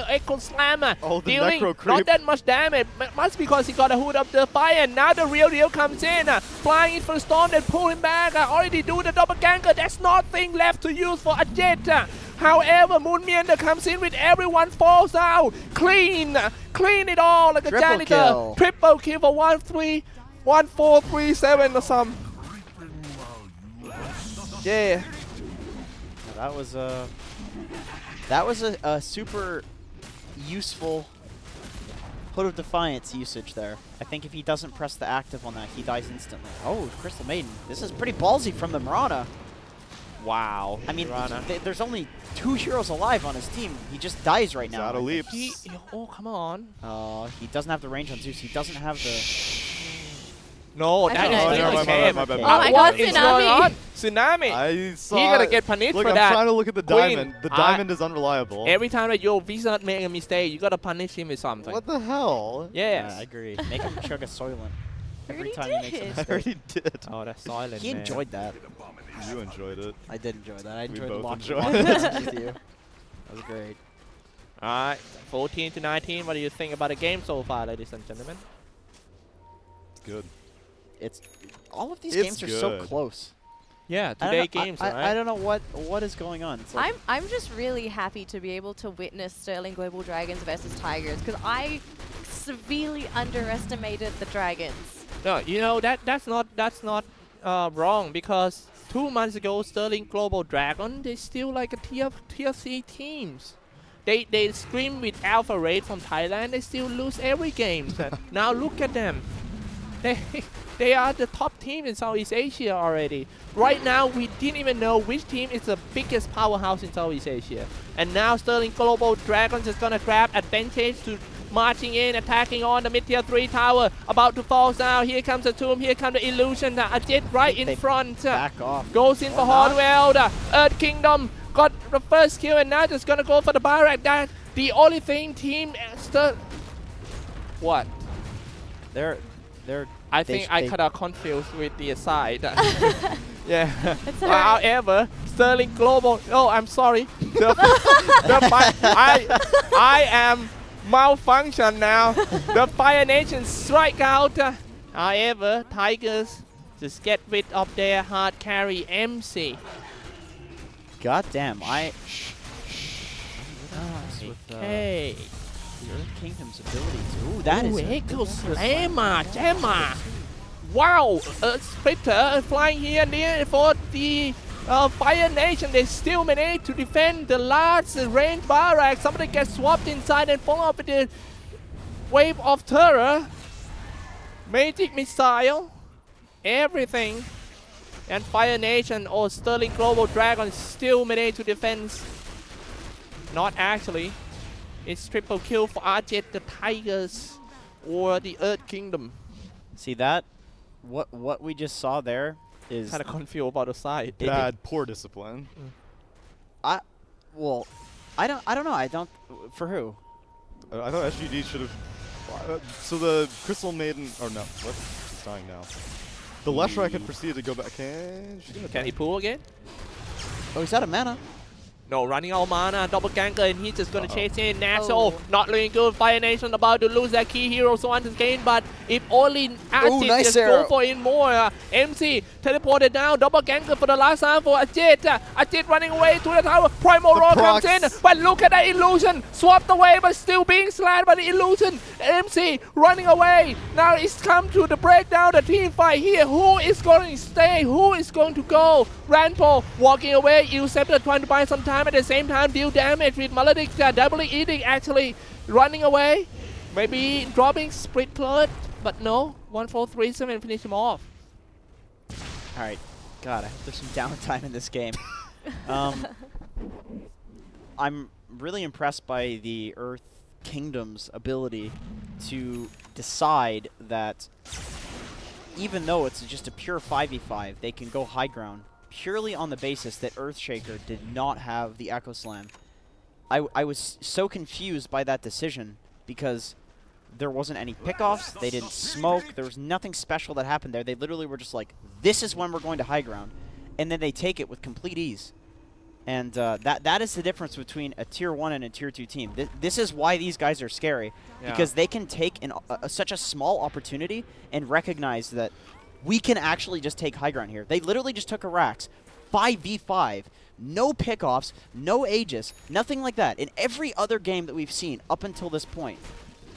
Echo Slammer. Oh, the dealing Necro Creep. not that much damage. Must because he got a Hood of the Fire. Now the real deal comes in. Flying in for the Storm, then pull him back. Already do the double ganker. There's nothing left to use for a Jet. However, Moon Meander comes in with everyone falls out. Clean it all like a Triple janitor. kill. Triple kill for 1-4-3-7 or some. Yeah. That was a super useful Hood of Defiance usage there. I think if he doesn't press the active on that, he dies instantly. Oh, Crystal Maiden. This is pretty ballsy from the Mirana. Wow. I mean, there's only 2 heroes alive on his team. He just dies right now. Out of leaps. Oh, come on. He doesn't have the range on Zeus. He doesn't have the... No, I that don't is know. not Oh the game. my bad. Oh my God, What is going Tsunami. on? Tsunami. I saw. He gonna get punished Look, for I'm that. trying to look at the Queen, diamond. The diamond is unreliable. Every time that your wizard make a mistake, you gotta punish him with something. What the hell? Yes. Yeah, I agree. Make him chug a Soylent every Already time he makes a did. I mistake. already did. Oh, that's silent. He man. enjoyed that. You enjoyed it. I did enjoy that. I We enjoyed both walking enjoyed this with you. That was great. All right, 14 to 19. What do you think about the game so far, ladies and gentlemen? It's good. It's all of these It's games are so good. close. Yeah, I don't today know- games, I, right? I don't know what is going on. It's like, I'm just really happy to be able to witness Sterling Global Dragons versus Tigers because I severely underestimated the Dragons. No, you know that's not wrong because 2 months ago Sterling Global Dragon they still like a tier C teams. They scream with Alpha Raid from Thailand. They still lose every game. Now look at them. They are the top team in Southeast Asia already. Right now we didn't even know which team is the biggest powerhouse in Southeast Asia. And now Sterling Global Dragons is gonna grab advantage to marching in, attacking on the mid-tier 3 tower. About to fall now. Here comes the Tomb. Here comes the Illusion. A Jet right in front. back off. Goes in for not? Hardwell. The Earth Kingdom got the first kill and now just gonna go for the Barak. That the only thing team what? They're I They think I they- kind of confused with the side. Yeah. It's alright. However, Sterling Global. Oh, I'm sorry. I am malfunction now. The Fire Nation strike out. However, Tigers just get rid of their hard carry MC. goddamn. Okay. The Earth Kingdom's abilities. Ooh, that is. Echo Slammer, Gemma. Wow, Splitter flying here and there for the Fire Nation. They still manage to defend the last range barrack. Somebody gets swapped inside and fall off with the wave of terror. Magic missile, everything. And Fire Nation or Sterling Global Dragon still manage to defend. Not actually. It's triple kill for Arjet, the Tigers, or the Earth Kingdom. See that? What we just saw there is. Kind of confused about the side. Bad, poor discipline. Well, I don't know. I don't. For who? I thought SGD should have. So the Crystal Maiden. Or no, what? She's dying now. The Leshrac had proceeded to go back. Can he pull again? Oh, he's out of mana. No, running out of mana, double ganker, and he's just gonna chase in. Naxo, Oh. not looking good. Fire Nation about to lose their key hero, so on this game, but if only Ajit nice just arrow. go for it more. MC teleported down, double ganker for the last time for Ajit. Ajit running away to the tower. Primal The Roar comes procs. in, but look at that illusion. Swapped away, but still being slammed by the illusion. MC running away. Now it's come to the breakdown, the team fight here. Who is going to stay? Who is going to go? Ranpo walking away. Uceptor trying to buy some time at the same time, deal damage with Melodic, doubly eating actually running away. Maybe dropping split blood, but no. 1-4-3-7 finish him off. All right. God, I hope there's some downtime in this game. I'm really impressed by the Earth Kingdom's ability to decide that even though it's just a pure 5v5, they can go high ground purely on the basis that Earthshaker did not have the Echo Slam. I was so confused by that decision because there wasn't any pickoffs, they didn't smoke, there was nothing special that happened there. They literally were just like, this is when we're going to high ground. And then they take it with complete ease. And that is the difference between a Tier 1 and a Tier 2 team. This is why these guys are scary. Yeah. Because they can take such a small opportunity and recognize that we can actually just take high ground here. They literally just took a Rax, 5v5, no pickoffs, no Aegis, nothing like that. In every other game that we've seen up until this point,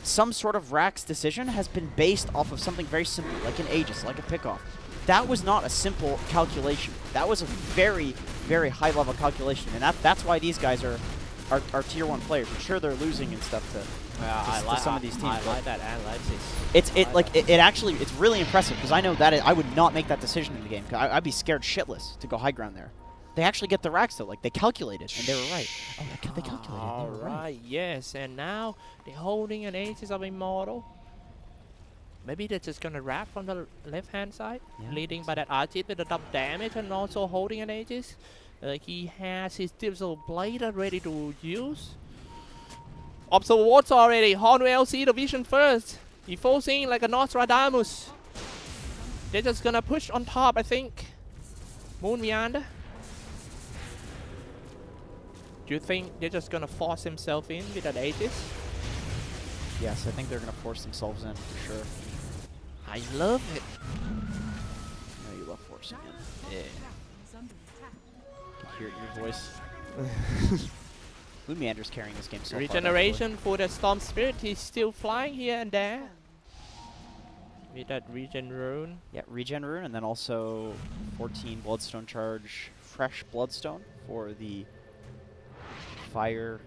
some sort of Rax decision has been based off of something very simple, like an Aegis, like a pickoff. That was not a simple calculation. That was a very, very high-level calculation, and that's why these guys are Tier 1 players. I'm sure they're losing and stuff to some of these teams. I like that analysis. It's really impressive because I know that I would not make that decision in the game. Cause I'd be scared shitless to go high ground there. They actually get the racks though. Like they calculated and they were right. Oh, they calculated. All they were right, yes, and now they're holding an Aegis of Immortal. Maybe they're just gonna wrap from the left-hand side, Yeah. leading by that Archit with the double damage and also holding an Aegis. He has his Digital Blade ready to use. Observe what's already. Hornwell see the vision first. He falls in like a Nostradamus. They're just gonna push on top, I think. Moon Meander. Do you think they're just gonna force himself in with that Aegis? Yes, I think they're gonna force themselves in for sure. I love it. No, you love forcing in. Yeah. I can hear it in your voice. Blue Meander's carrying this game so far, Regeneration for the Storm Spirit. He's still flying here and there. With that regen rune. Yeah, regen rune, and then also 14 Bloodstone charge, fresh Bloodstone for the Fire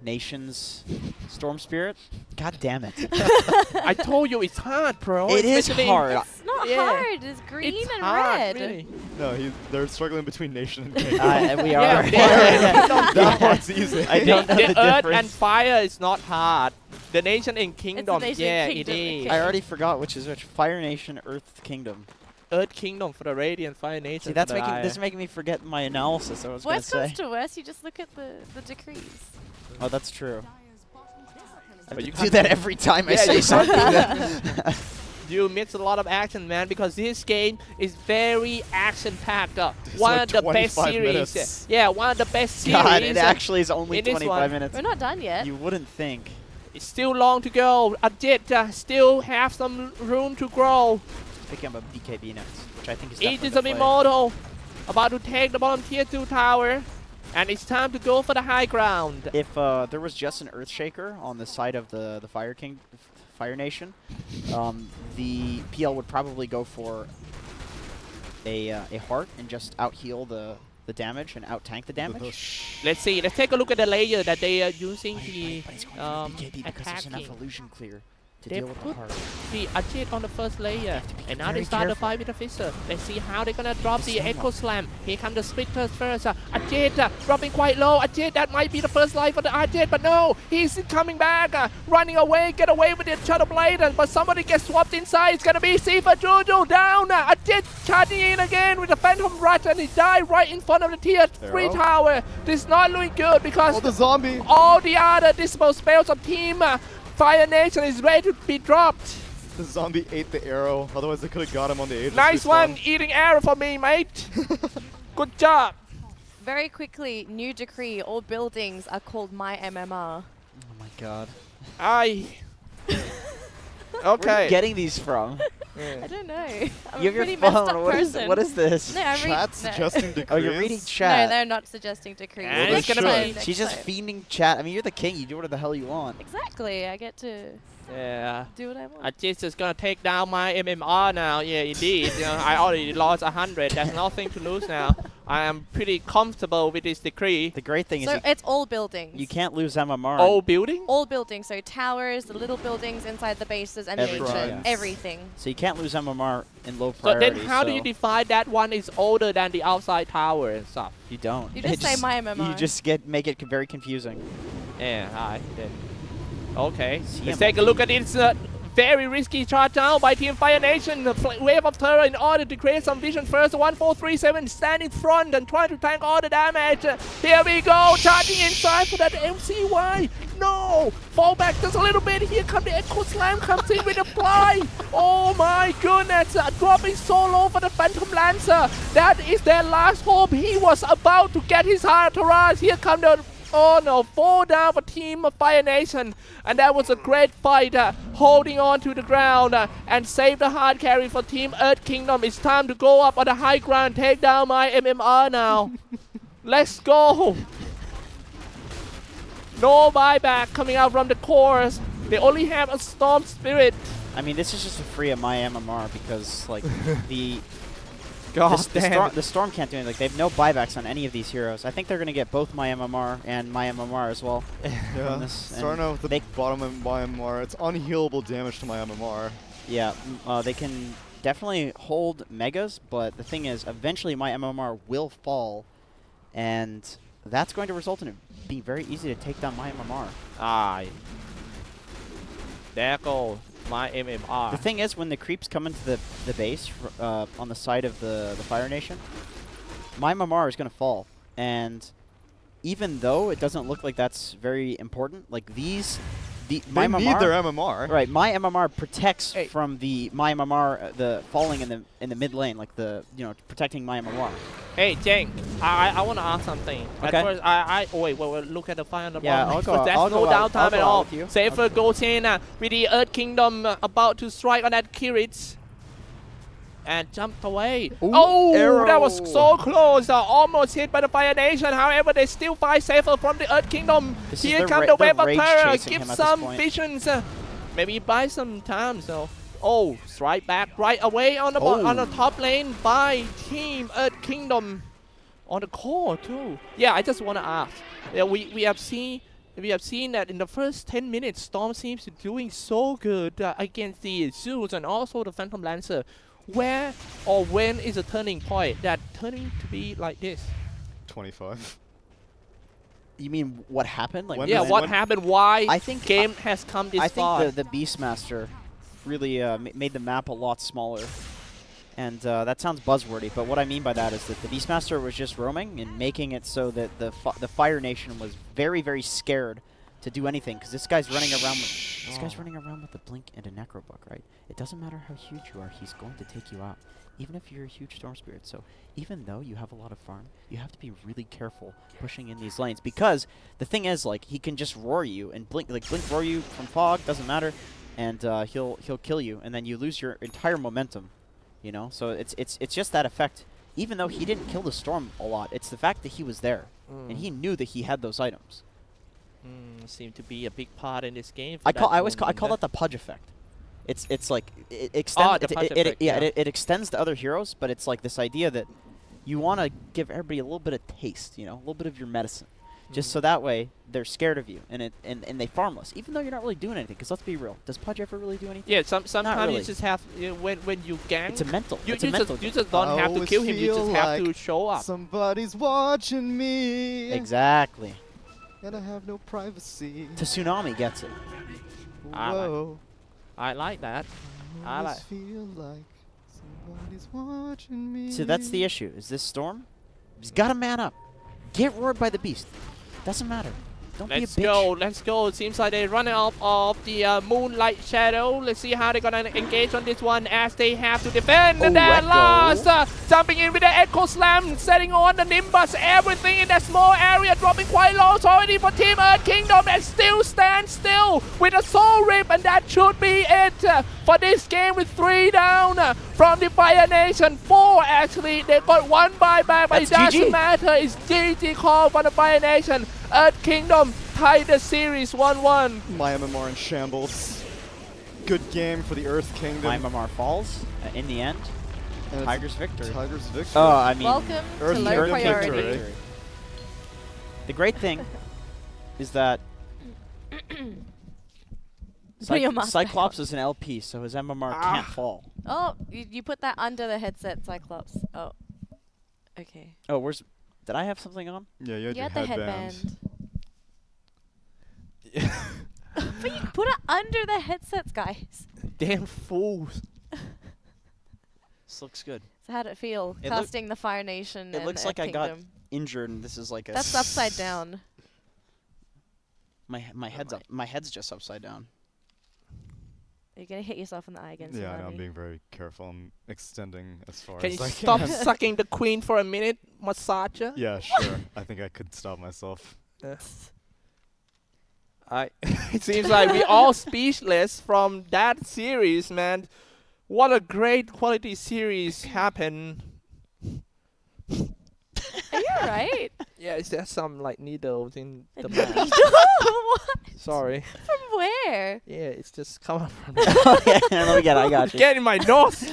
Nation's Storm Spirit. God damn it. I told you it's hard, bro. It is Especially- hard. It's not Yeah. hard. It's green It's and hard, red. really. No, they're struggling between Nation and Kingdom. And we Yeah, are. yeah. That part's easy. I don't know The the Earth difference. and Fire is not hard. The Nation and Kingdom, Nation yeah, and it Kingdom, is. okay. I already forgot which is which. Fire Nation, Earth Kingdom. Earth Kingdom for the Radiant, Fire Nation. See, that's for the making Ire. this is making me forget my analysis. I was gonna Worst say. comes to worst, you just look at the decrees. Oh, that's true. But you do can't- that every time I Yeah, say you something. You miss a lot of action, man, because this game is very action-packed. It's One like of the best 25 series. minutes. Yeah, one of the best series. God, it actually is only in this 25 one. minutes. We're not done yet. You wouldn't think. It's still long to go. Ajit still have some room to grow. Picking up a BKB next, which I think is It definitely is the a play. Immortal about to take the bottom tier 2 tower. And it's time to go for the high ground. If there was just an Earthshaker on the side of the Fire Nation, the PL would probably go for a heart and just out heal the damage and out tank the damage. Let's see. Let's take a look at the layer that they are using the But he's going for the BKB because there's enough attacking. illusion clear to They deal with the put heart. the Ajit on the first layer. And now they very start the careful. fight with the Fissure. Let's see how they're gonna drop the Slam Echo Slam. Here come the Splitters first. Ajit dropping quite low. Ajit, that might be the first life for the Ajit, but no, he's coming back, running away, get away with the Shadow Blade, but somebody gets swapped inside. It's gonna be Sifa Juju down. Ajit charging in again with the Phantom Rush, and he died right in front of the tier 3 tower. This is not looking good because Oh, the zombie. all the other disable spells of Team Fire Nation is ready to be dropped. The zombie ate the arrow. Otherwise, they could have got him on the Aegis. Nice respawn. one, eating arrow for me, mate. Good job. Very quickly, new decree. All buildings are called My MMR. Oh my god. I. Where are Okay. you getting these from? I don't know. I'm You a have your pretty messed up phone. What is person. what is this? No, I'm Chat no. suggesting decrees. Oh, you're reading No, chat. they're not suggesting decrees. And Well, it's gonna they be. Next She's just time. fiending chat. I mean, you're the king. You do whatever the hell you want. Exactly. I get to Yeah. do what I want. Ajit is gonna take down my MMR now. Yeah, indeed. You know, I already lost 100. There's nothing to lose now. I am pretty comfortable with this decree. The great thing is So it's all buildings. you can't lose MMR. All building? All buildings. So towers, the little buildings inside the bases, and Everything, nature, yeah. everything. So you can't lose MMR in low So priority. then how do you define that one is older than the outside tower and stuff? You don't. You just say my MMR. You just make it very confusing. Yeah, alright then. Okay, CM let's take a look at this very risky charge down by Team Fire Nation. The wave of terror in order to create some vision first. 1437 stand in front and try to tank all the damage. Here we go, charging inside for that MCY. No, fall back just a little bit. Here comes the Echo Slam, comes in with a fly. Oh my goodness, dropping so low for the Phantom Lancer. That is their last hope. He was about to get his heart harassed. Here come the oh no, fall down for Team Fire Nation. And that was a great fight, holding on to the ground and save the hard carry for Team Earth Kingdom. It's time to go up on the high ground, take down my MMR now. Let's go. No buyback coming out from the cores. They only have a Storm Spirit. I mean, this is just a free of my MMR because like the God the storm can't do anything. Like, they have no buybacks on any of these heroes. I think they're gonna get both my MMR and my MMR as well. Yeah, this, starting and out with the they- bottom of my MMR. It's unhealable damage to my MMR. Yeah, they can definitely hold megas, but the thing is, eventually my MMR will fall, and that's going to result in it being very easy to take down my MMR. Aye. There goes my MMR. The thing is, when the creeps come into the base on the side of the Fire Nation, my MMR is going to fall. And even though it doesn't look like that's very important, like my They MMR, need their MMR. right? My MMR protects Hey. from my MMR the falling in the mid lane, like protecting my MMR. Hey, Jeng, I want to ask something. Okay. At first, wait, look at the fire on the Yeah, bottom. I'll go- There's I'll no go out- downtime I'll at go out all. with you. Safer goes in with the Earth Kingdom about to strike on that Kiritz. And jumped away. Ooh, Oh, arrow. that was so close. Almost hit by the Fire Nation. However, they still fight safer from the Earth Kingdom. This is Here the comes ra- the wave they're of rage terror. chasing Give him at this some point. visions. Maybe buy some time. So, oh, strike back right away on the on the top lane by Team Earth Kingdom. On the core too. Yeah, I just want to ask. Yeah, we have seen that in the first 10 minutes, Storm seems to doing so good against the Zeus and also the Phantom Lancer. Where or when is a turning point that turning to be like this? 25. You mean what happened? Like When Yeah, does- what when- happened? Why I think game has come this I far? think the Beastmaster really made the map a lot smaller. And that sounds buzzwordy, but what I mean by that is that the Beastmaster was just roaming and making it so that the Fire Nation was very, very scared to do anything, because this guy's running around with a Blink and a Necrobook, right? It doesn't matter how huge you are, he's going to take you out, even if you're a huge Storm Spirit. So even though you have a lot of farm, you have to be really careful pushing in these lanes, because the thing is, like, he can just roar you and blink roar you from fog, doesn't matter, and he'll kill you, and then you lose your entire momentum. You know, so it's just that effect. Even though he didn't kill the Storm a lot, it's the fact that he was there and he knew that he had those items. Seemed to be a big part in this game. I call that the Pudge effect. It's like it extends. the Pudge effect, yeah. It extends to other heroes, but it's like this idea that you want to give everybody a little bit of taste, you know, a little bit of your medicine. Just so that way they're scared of you and they farm less, even though you're not really doing anything. Because let's be real, does Pudge ever really do anything? Yeah, sometimes really. you just have when you gang. It's a mental. You It's a mental. just don't have to kill him. You just have to show up. Somebody's watching me. Exactly. And I have no privacy. Tsunami gets it. Whoa. I like that. I like. feel like somebody's watching me. So that's the issue. Is this Storm? He's got to man up. Get roared by the beast. Doesn't matter. Don't be a Let's bitch. go, let's go. It seems like they're running out of the Moonlight Shadow. Let's see how they're gonna engage on this one as they have to defend. Oh, And that Echo. last, jumping in with the Echo Slam, setting on the Nimbus, everything in that small area, dropping quite low. It's already for Team Earth Kingdom that still stands still with a Soul Rip, and that should be it for this game with 3 down from the Fire Nation. 4 actually. They got 1 buyback, but it That's doesn't GG. matter. It's GG call for the Fire Nation. Earth Kingdom tied the series 1-1. My MMR in shambles. Good game for the Earth Kingdom. My MMR falls in the end. And it's Tiger's victory. Tiger's victory. Oh, I mean, Welcome Earth to low Kingdom priority. victory. The great thing is that Put your mask back Cyclops is an LP, so his MMR can't fall. Oh, you put that under the headset, Cyclops. Oh. Okay. Oh, did I have something on? Yeah, you had You your had the headband. But you put it under the headsets, guys. Damn fools. This looks good. So how'd it feel, It look- casting the Fire Nation It and looks Earth like I got Kingdom? injured, and this is like a. That's upside down. My head's up. My head's just upside down. You're gonna hit yourself in the eye again. Yeah, I know, I'm Tsunami. being very careful. I'm extending as far Can as you I stop can. sucking the queen for a minute, massager? Yeah, sure. I think I could stop myself. It seems like we all speechless from that series, man. What a great quality series happened. Are you alright? Yeah, is there some like needles in the mouth? What? Sorry. From where? Yeah, it's just coming from Okay, let me get it. I got you. Get in my nose.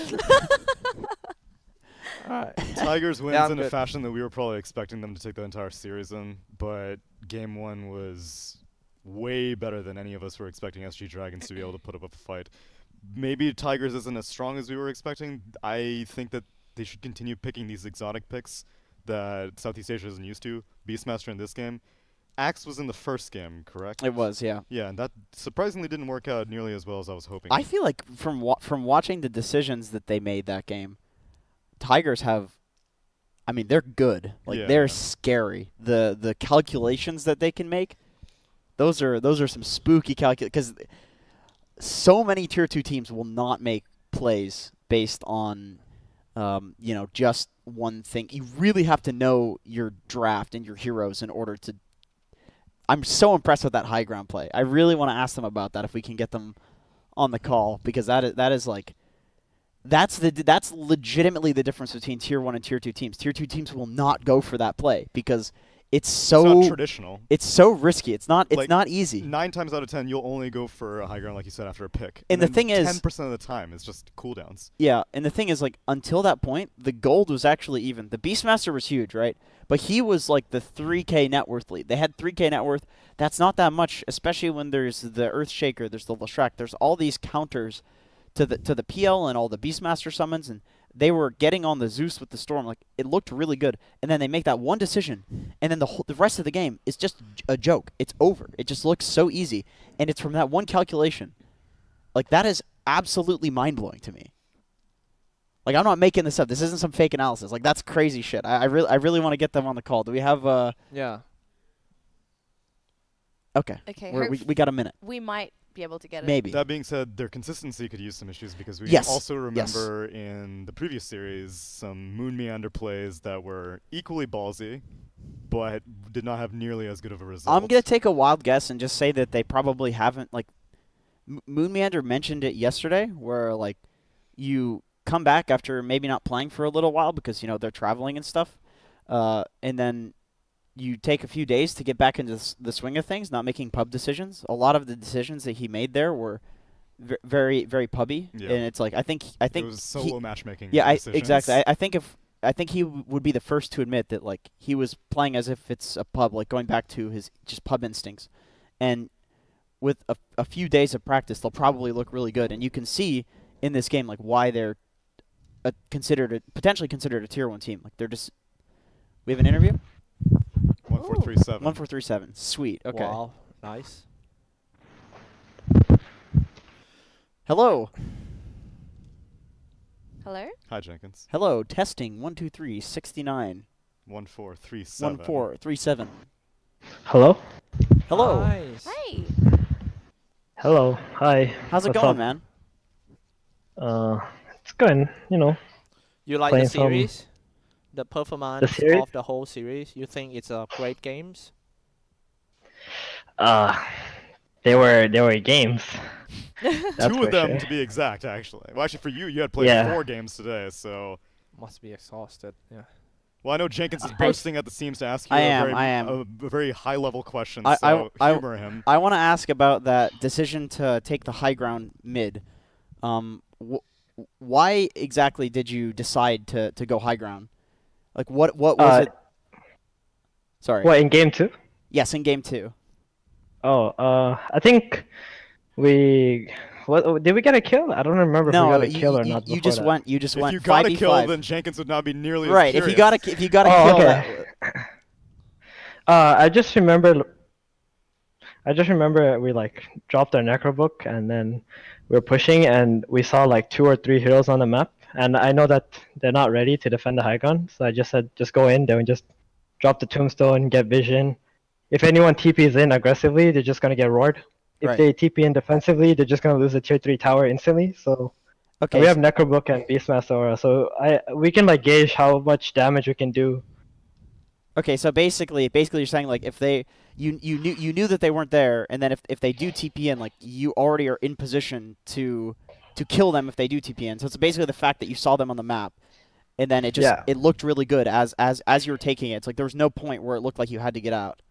Alright. Tigers wins Yeah, I'm in a good. fashion that we were probably expecting them to take the entire series in, but game 1 was way better than any of us were expecting SG Dragons to be able to put up a fight. Maybe Tigers isn't as strong as we were expecting. I think that they should continue picking these exotic picks that Southeast Asia isn't used to. Beastmaster in this game. Axe was in the first game, correct? It was, yeah. Yeah, and that surprisingly didn't work out nearly as well as I was hoping. I feel like from watching the decisions that they made that game, Tigers have, I mean, they're good. Like they're scary. The calculations that they can make, those are some spooky calculations, because so many tier 2 teams will not make plays based on just one thing. You really have to know your draft and your heroes in order to. I'm so impressed with that high ground play. I really want to ask them about that if we can get them on the call, because that's legitimately the difference between tier 1 and tier 2 teams. Tier 2 teams will not go for that play because it's not traditional. It's so risky. It's not easy. 9 times out of 10 you'll only go for a high ground, like you said, after a pick. And the thing is 10% of the time it's just cooldowns. Yeah, and the thing is, like, until that point, the gold was actually even. The Beastmaster was huge, right? But he was like the 3K net worth lead. They had 3K net worth. That's not that much, especially when there's the Earthshaker, there's the Leshrac, there's all these counters to the PL and all the Beastmaster summons, and they were getting on the Zeus with the Storm. Like, it looked really good. And then they make that one decision, and then the rest of the game is just a joke. It's over. It just looks so easy, and it's from that one calculation. Like, that is absolutely mind-blowing to me. Like, I'm not making this up. This isn't some fake analysis. Like, that's crazy shit. I really want to get them on the call. Do we have Yeah. Okay. Okay. We got a minute. We might be able to get it. Maybe. That being said, their consistency could use some issues, because we Yes. also remember in the previous series some Moon Meander plays that were equally ballsy, but did not have nearly as good of a result. I'm going to take a wild guess and just say that they probably haven't, like, Moon Meander mentioned it yesterday, where, like, you come back after maybe not playing for a little while because, they're traveling and stuff, and then you take a few days to get back into the swing of things, not making pub decisions. A lot of the decisions that he made there were very, very pubby, and it's like I think it was solo matchmaking. Yeah, decisions. exactly. I think he would be the first to admit that, like, he was playing as if it's a pub, like going back to his just pub instincts, and with a few days of practice, they'll probably look really good, and you can see in this game like why they're potentially considered a tier 1 team. Like, they're just. We have an interview. 1437. 1437. Sweet. Okay. Wow. Nice. Hello. Hello? Hi, Jenkins. Hello. Testing. 1 2 3 69. 1437. 1437. Hello? Hello. Nice. Hey. Hello. Hi. How's it What's going, up? man? It's going, You like Playing the some- series? The performance series? of the whole series? You think it's a great games? They were games. That's 2 for of them, sure. to be exact, actually. Well, actually, for you had played Yeah. 4 games today, so. Must be exhausted. Yeah. Well, I know Jenkins is bursting at the seams to ask you I a am. very high-level question, I- so I- humor him. I want to ask about that decision to take the high ground mid. Why exactly did you decide to go high ground? Like, what was it? Sorry. What, in game 2? Yes, in game 2. Oh, I think did we get a kill? I don't remember if we got a kill or not. You before just that. went. You just If went. you got a 5v5. kill, then Jenkins would not be nearly Right. as If you curious. got a kill, okay. I just remember we like dropped our necro book, and then we were pushing, and we saw like 2 or 3 heroes on the map, and I know that they're not ready to defend the high ground, so I just said just go in there and just drop the tombstone, get vision. If anyone TPs in aggressively, they're just gonna get roared. If Right. they TP in defensively, they're just gonna lose the tier 3 tower instantly. So Okay. we have necro book and Beastmaster aura, so we can like gauge how much damage we can do. Okay, so basically you're saying, like, if you knew that they weren't there, and then if they do TP in, like, you already are in position to kill them if they do TP in. So it's basically the fact that you saw them on the map, and then it looked really good as you were taking it. It's like there was no point where it looked like you had to get out.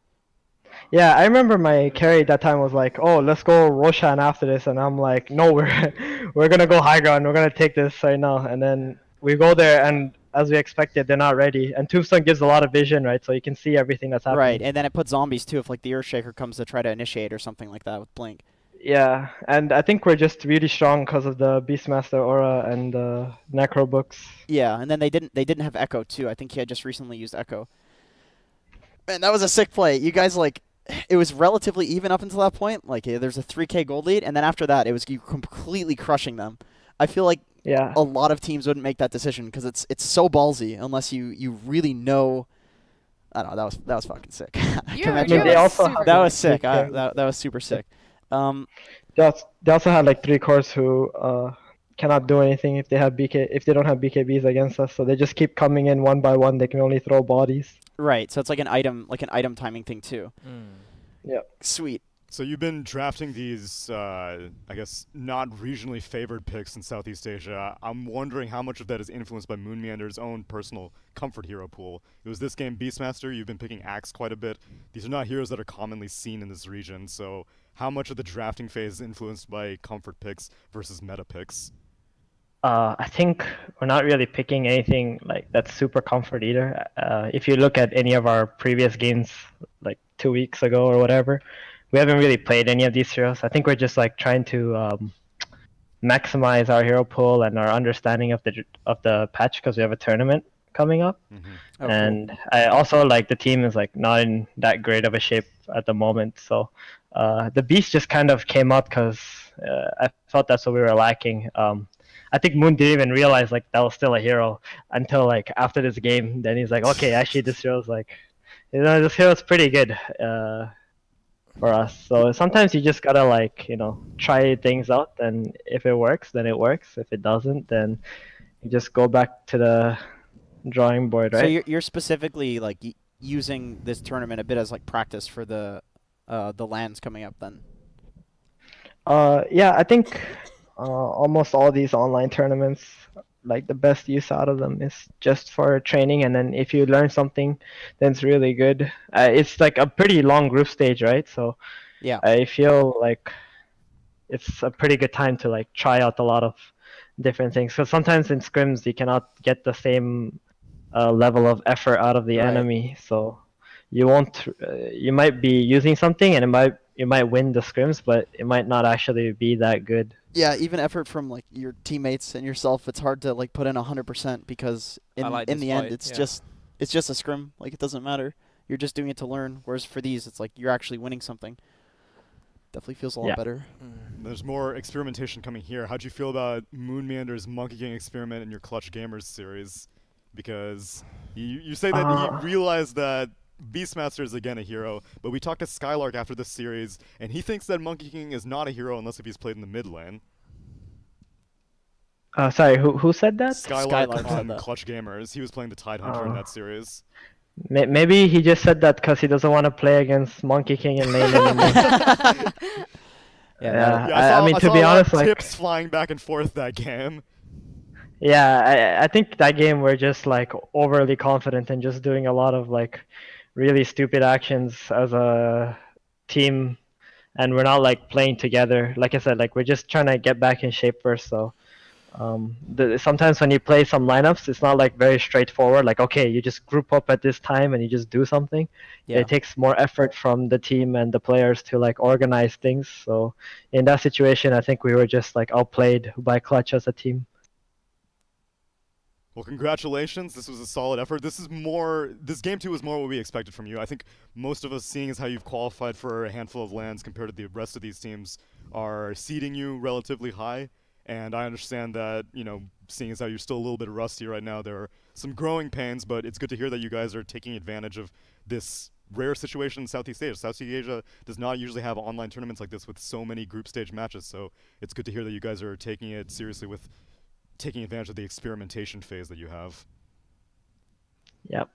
Yeah, I remember my carry that time was like, "Oh, let's go Roshan after this," and I'm like, "No, we're gonna go high ground. We're gonna take this right now." And then we go there, and as we expected, they're not ready. And Tombstone gives a lot of vision, right? So you can see everything that's happening. Right, and then it puts zombies too if, like, the Earthshaker comes to try to initiate or something like that with Blink. Yeah, and I think we're just really strong because of the Beastmaster aura and the Necro books. Yeah, and then they didn't have Echo too. I think he had just recently used Echo. Man, that was a sick play. You guys, like, it was relatively even up until that point. Like there's a 3K gold lead, and then after that, it was you completely crushing them. I feel like a lot of teams wouldn't make that decision because it's so ballsy unless you really know. I don't know. That was fucking sick. That was sick. That was super sick. They also had like 3 cores who cannot do anything if they don't have BKBs against us. So they just keep coming in one by one. They can only throw bodies. Right. So it's like an item timing thing too. Yeah. Sweet. So you've been drafting these, I guess, not regionally favored picks in Southeast Asia. I'm wondering how much of that is influenced by Moonmeander's own personal comfort hero pool. It was this game, Beastmaster. You've been picking Axe quite a bit. These are not heroes that are commonly seen in this region. So how much of the drafting phase is influenced by comfort picks versus meta picks? I think we're not really picking anything like that's super comfort either. If you look at any of our previous games, like 2 weeks ago or whatever, we haven't really played any of these heroes. I think we're just like trying to maximize our hero pool and our understanding of the patch because we have a tournament coming up. Oh, and cool. I also like the team is like not in that great of a shape at the moment. So the beast just kind of came out because I thought that's what we were lacking. I think Moon didn't even realize like that was still a hero until like after this game. Then he's like, okay, actually this hero's like, this hero's pretty good for us. So sometimes you just gotta like, try things out, and if it works, then it works. If it doesn't, then you just go back to the drawing board, right? So you're specifically like using this tournament a bit as like practice for the lands coming up then. Yeah, I think almost all these online tournaments, like the best use out of them is just for training, and then if you learn something, then it's really good. It's like a pretty long group stage, right? So yeah, I feel like it's a pretty good time to like try out a lot of different things. So sometimes in scrims you cannot get the same level of effort out of the enemy, so you won't. You might be using something, and you might win the scrims, but it might not actually be that good. Yeah, even effort from like your teammates and yourself, it's hard to like put in 100% because in the end, it's just a scrim. Like it doesn't matter. You're just doing it to learn. Whereas for these, it's like you're actually winning something. Definitely feels a lot better. There's more experimentation coming here. How'd you feel about Moonmeander's Monkey King experiment in your Clutch Gamers series? Because you say that he realized that Beastmaster is again a hero, but we talked to Skylark after this series, and he thinks that Monkey King is not a hero unless if he's played in the mid lane. Sorry, who said that? Skylark on Clutch Gamers. He was playing the Tidehunter in that series. Maybe he just said that because he doesn't want to play against Monkey King in lane anymore. I mean, to be honest, like tips flying back and forth that game. Yeah, I think that game we're just like overly confident and just doing a lot of like really stupid actions as a team, and we're not like playing together. Like I said, like we're just trying to get back in shape first. So sometimes when you play some lineups, it's not like very straightforward. Like, okay, you just group up at this time and you just do something. Yeah. It takes more effort from the team and the players to like organize things. So in that situation, I think we were just like outplayed by Clutch as a team. Well, congratulations. This was a solid effort. This game 2 was more what we expected from you. I think most of us, seeing as how you've qualified for a handful of lands compared to the rest of these teams, are seeding you relatively high. And I understand that, seeing as how you're still a little bit rusty right now, there are some growing pains, but it's good to hear that you guys are taking advantage of this rare situation in Southeast Asia. Southeast Asia does not usually have online tournaments like this with so many group stage matches, so it's good to hear that you guys are taking it seriously with taking advantage of the experimentation phase that you have. Yep.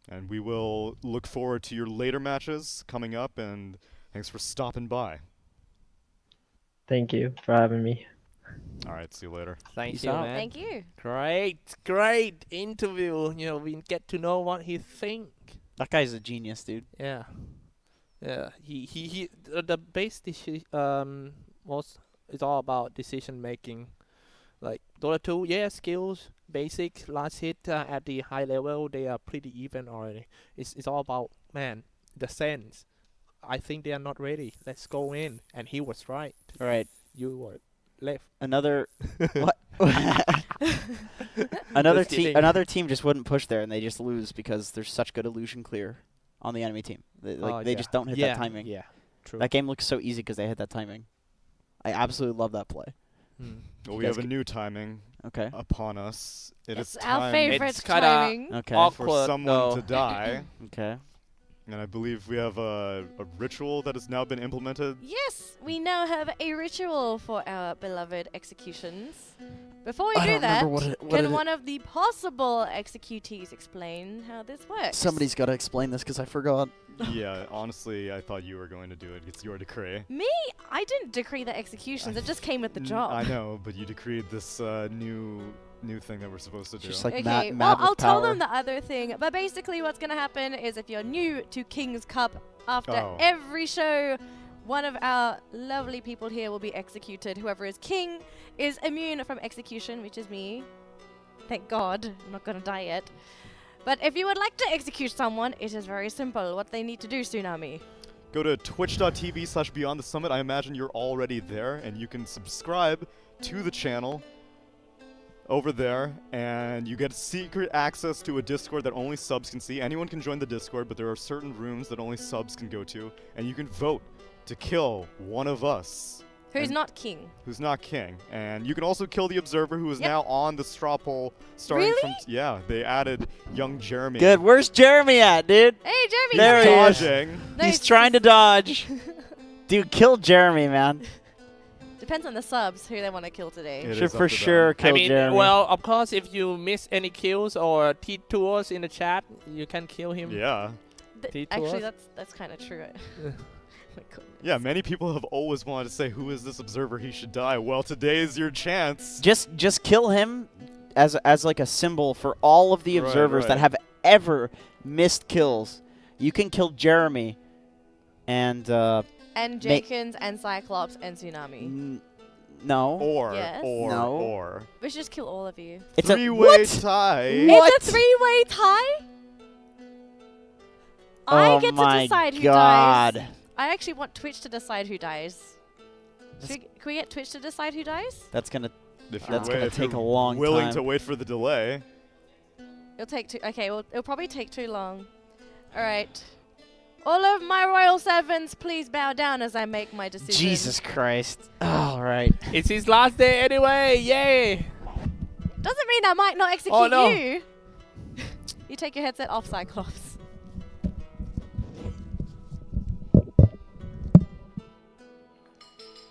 And we will look forward to your later matches coming up, and thanks for stopping by. Thank you for having me. All right, see you later. Thank you, man. Thank you. Great interview. We get to know what he think. That guy's a genius, dude. Yeah. He the base is all about decision making. Like Dota 2, skills, basic, last hit at the high level, they are pretty even already. It's all about, man, the sense. I think they are not ready. Let's go in. And he was right. All right. You were left. Another what? Another team just wouldn't push there, and they just lose because there's such good illusion clear. on the enemy team. They just don't hit yeah, that timing. Yeah, true. That game looks so easy because they hit that timing. I absolutely love that play. Well, we have a new timing Okay. upon us. It is It's our time favorite It's kinda timing. Okay. awkward, for someone though. to die. Okay. And I believe we have a ritual that has now been implemented. Yes, we now have a ritual for our beloved executions. Before we I do don't that, remember what can it- one of the possible executees explain how this works? Somebody's got to explain this because I forgot. Yeah, honestly, I thought you were going to do it. It's your decree. Me? I didn't decree the executions. It just came with the job. I know, but you decreed this new thing that we're supposed to do. Just like Okay, mad well, with I'll tell power. them the other thing. But basically, what's going to happen is if you're new to King's Cup, after Oh. every show, one of our lovely people here will be executed. Whoever is king is immune from execution, which is me. Thank God. I'm not going to die yet. But if you would like to execute someone, it is very simple. What they need to do, Tsunami. Go to twitch.tv/Beyond the Summit. I imagine you're already there, and you can subscribe to the channel over there, and you get secret access to a Discord that only subs can see. Anyone can join the Discord, but there are certain rooms that only subs can go to, and you can vote to kill one of us. Who's And- not king? Who's not king. And you can also kill the Observer, who is Yep. now on the straw poll. Starting Really? from yeah, they added young Jeremy. Good. Where's Jeremy at, dude? Hey, Jeremy! There come he here. is. Dodging. Nice. He's trying to dodge. Dude, kill Jeremy, man. Depends on the subs who they want to kill today. It Should is up for to them. sure kill I mean, Jeremy. well, of course, if you miss any kills or T-tours in the chat, you can kill him. Yeah. Actually, T2S? that's kind of true. My goodness. Yeah, many people have always wanted to say, who is this Observer? He should die. Well, today is your chance. just kill him as like a symbol for all of the Right, observers that right. have ever missed kills. You can kill Jeremy and And Jenkins and Cyclops and Tsunami. no. Or, Yes. No. or. We should just kill all of you. It's a Three-way what? tie. What? It's a three-way tie? I Oh get to my decide who God. dies. I actually want Twitch to decide who dies. Can we get Twitch to decide who dies? That's gonna If That's you're gonna if take you're a long willing time. to wait for the delay. It'll take too. Okay, well, it'll probably take too long. All right. All of my royal servants, please bow down as I make my decision. Jesus Christ. All right. It's his last day anyway. Yay! Doesn't mean I might not execute Oh, no. you. You take your headset off, Cyclops.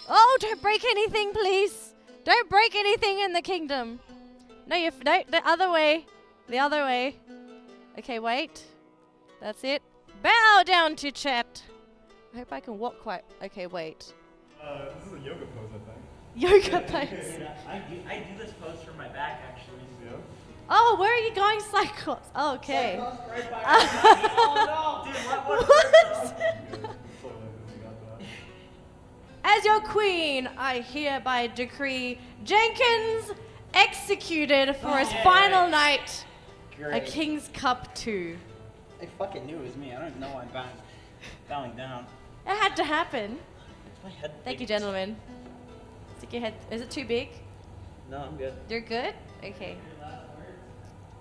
Oh, don't break anything, please. Don't break anything in the kingdom. No, no, the other way. The other way. Okay, wait. That's it. Bow down to chat. I hope I can walk quite. Okay, wait. This is a yoga pose, I think. Yoga pose. I do this pose for my back, actually. Oh, where are you going, Cyclops? Oh, okay. Oh, no, dude, what? As your queen, I hereby decree Jenkins executed for his final night at King's Cup 2. I fucking knew it was me. I don't know why I'm bowing down. It had to happen. My head Thank you, gentlemen. Stick your head. Is it too big? No, I'm good. You're good? Okay.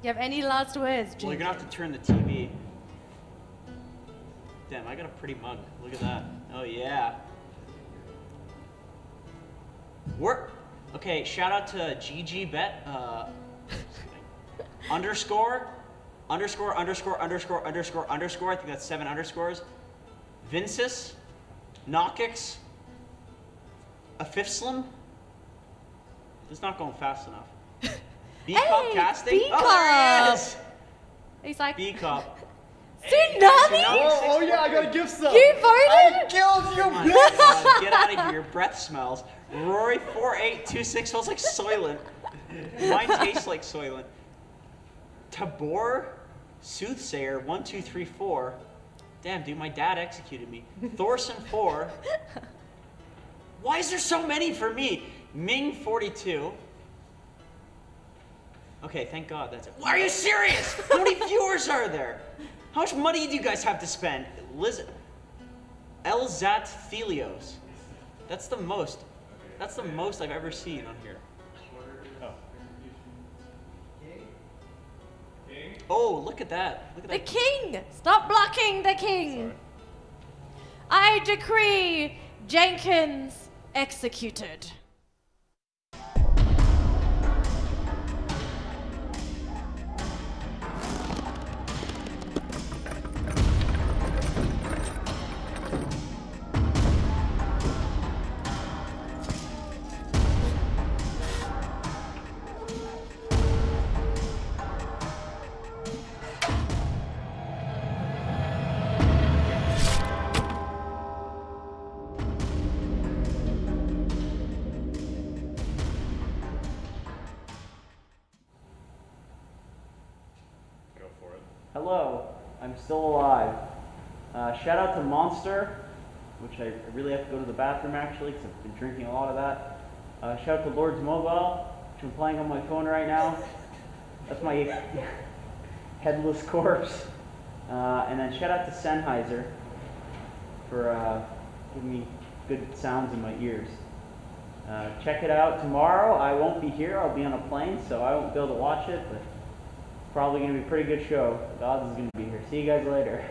You have any last words, Jenkins? Well, you're gonna have to turn the TV. Damn, I got a pretty mug. Look at that. Oh yeah. Okay, shout out to GGBet. Underscore. I think that's 7 underscores. Vincis. Knockix. A fifth slim. It's not going fast enough. B-Cup Hey, casting. B-Cup. Oh, there he is. He's like, B-Cup. Tsunami? Oh yeah, I got a gift sub. You voted? Killed you, Oh bitch! God, Get out of here. Your breath smells. Rory 4826 smells like Soylent. Mine tastes like Soylent. Tabor Soothsayer 1234. Damn, dude, my dad executed me. Thorson 4. Why is there so many for me? Ming 42. Okay, thank God that's it. Why are you serious? How many viewers are there? How much money do you guys have to spend? Elzat Thelios. That's the most. That's the most I've ever seen on here. Oh, look at that. Look at The that. king! Stop blocking the king! I decree Jenkins executed. Hello, I'm still alive. Shout out to Monster, which I really have to go to the bathroom actually because I've been drinking a lot of that. Shout out to Lord's Mobile, which I'm playing on my phone right now. That's my headless corpse. And then shout out to Sennheiser for giving me good sounds in my ears. Check it out tomorrow. I won't be here. I'll be on a plane, so I won't be able to watch it, but probably going to be a pretty good show. Godz is going to be here. See you guys later.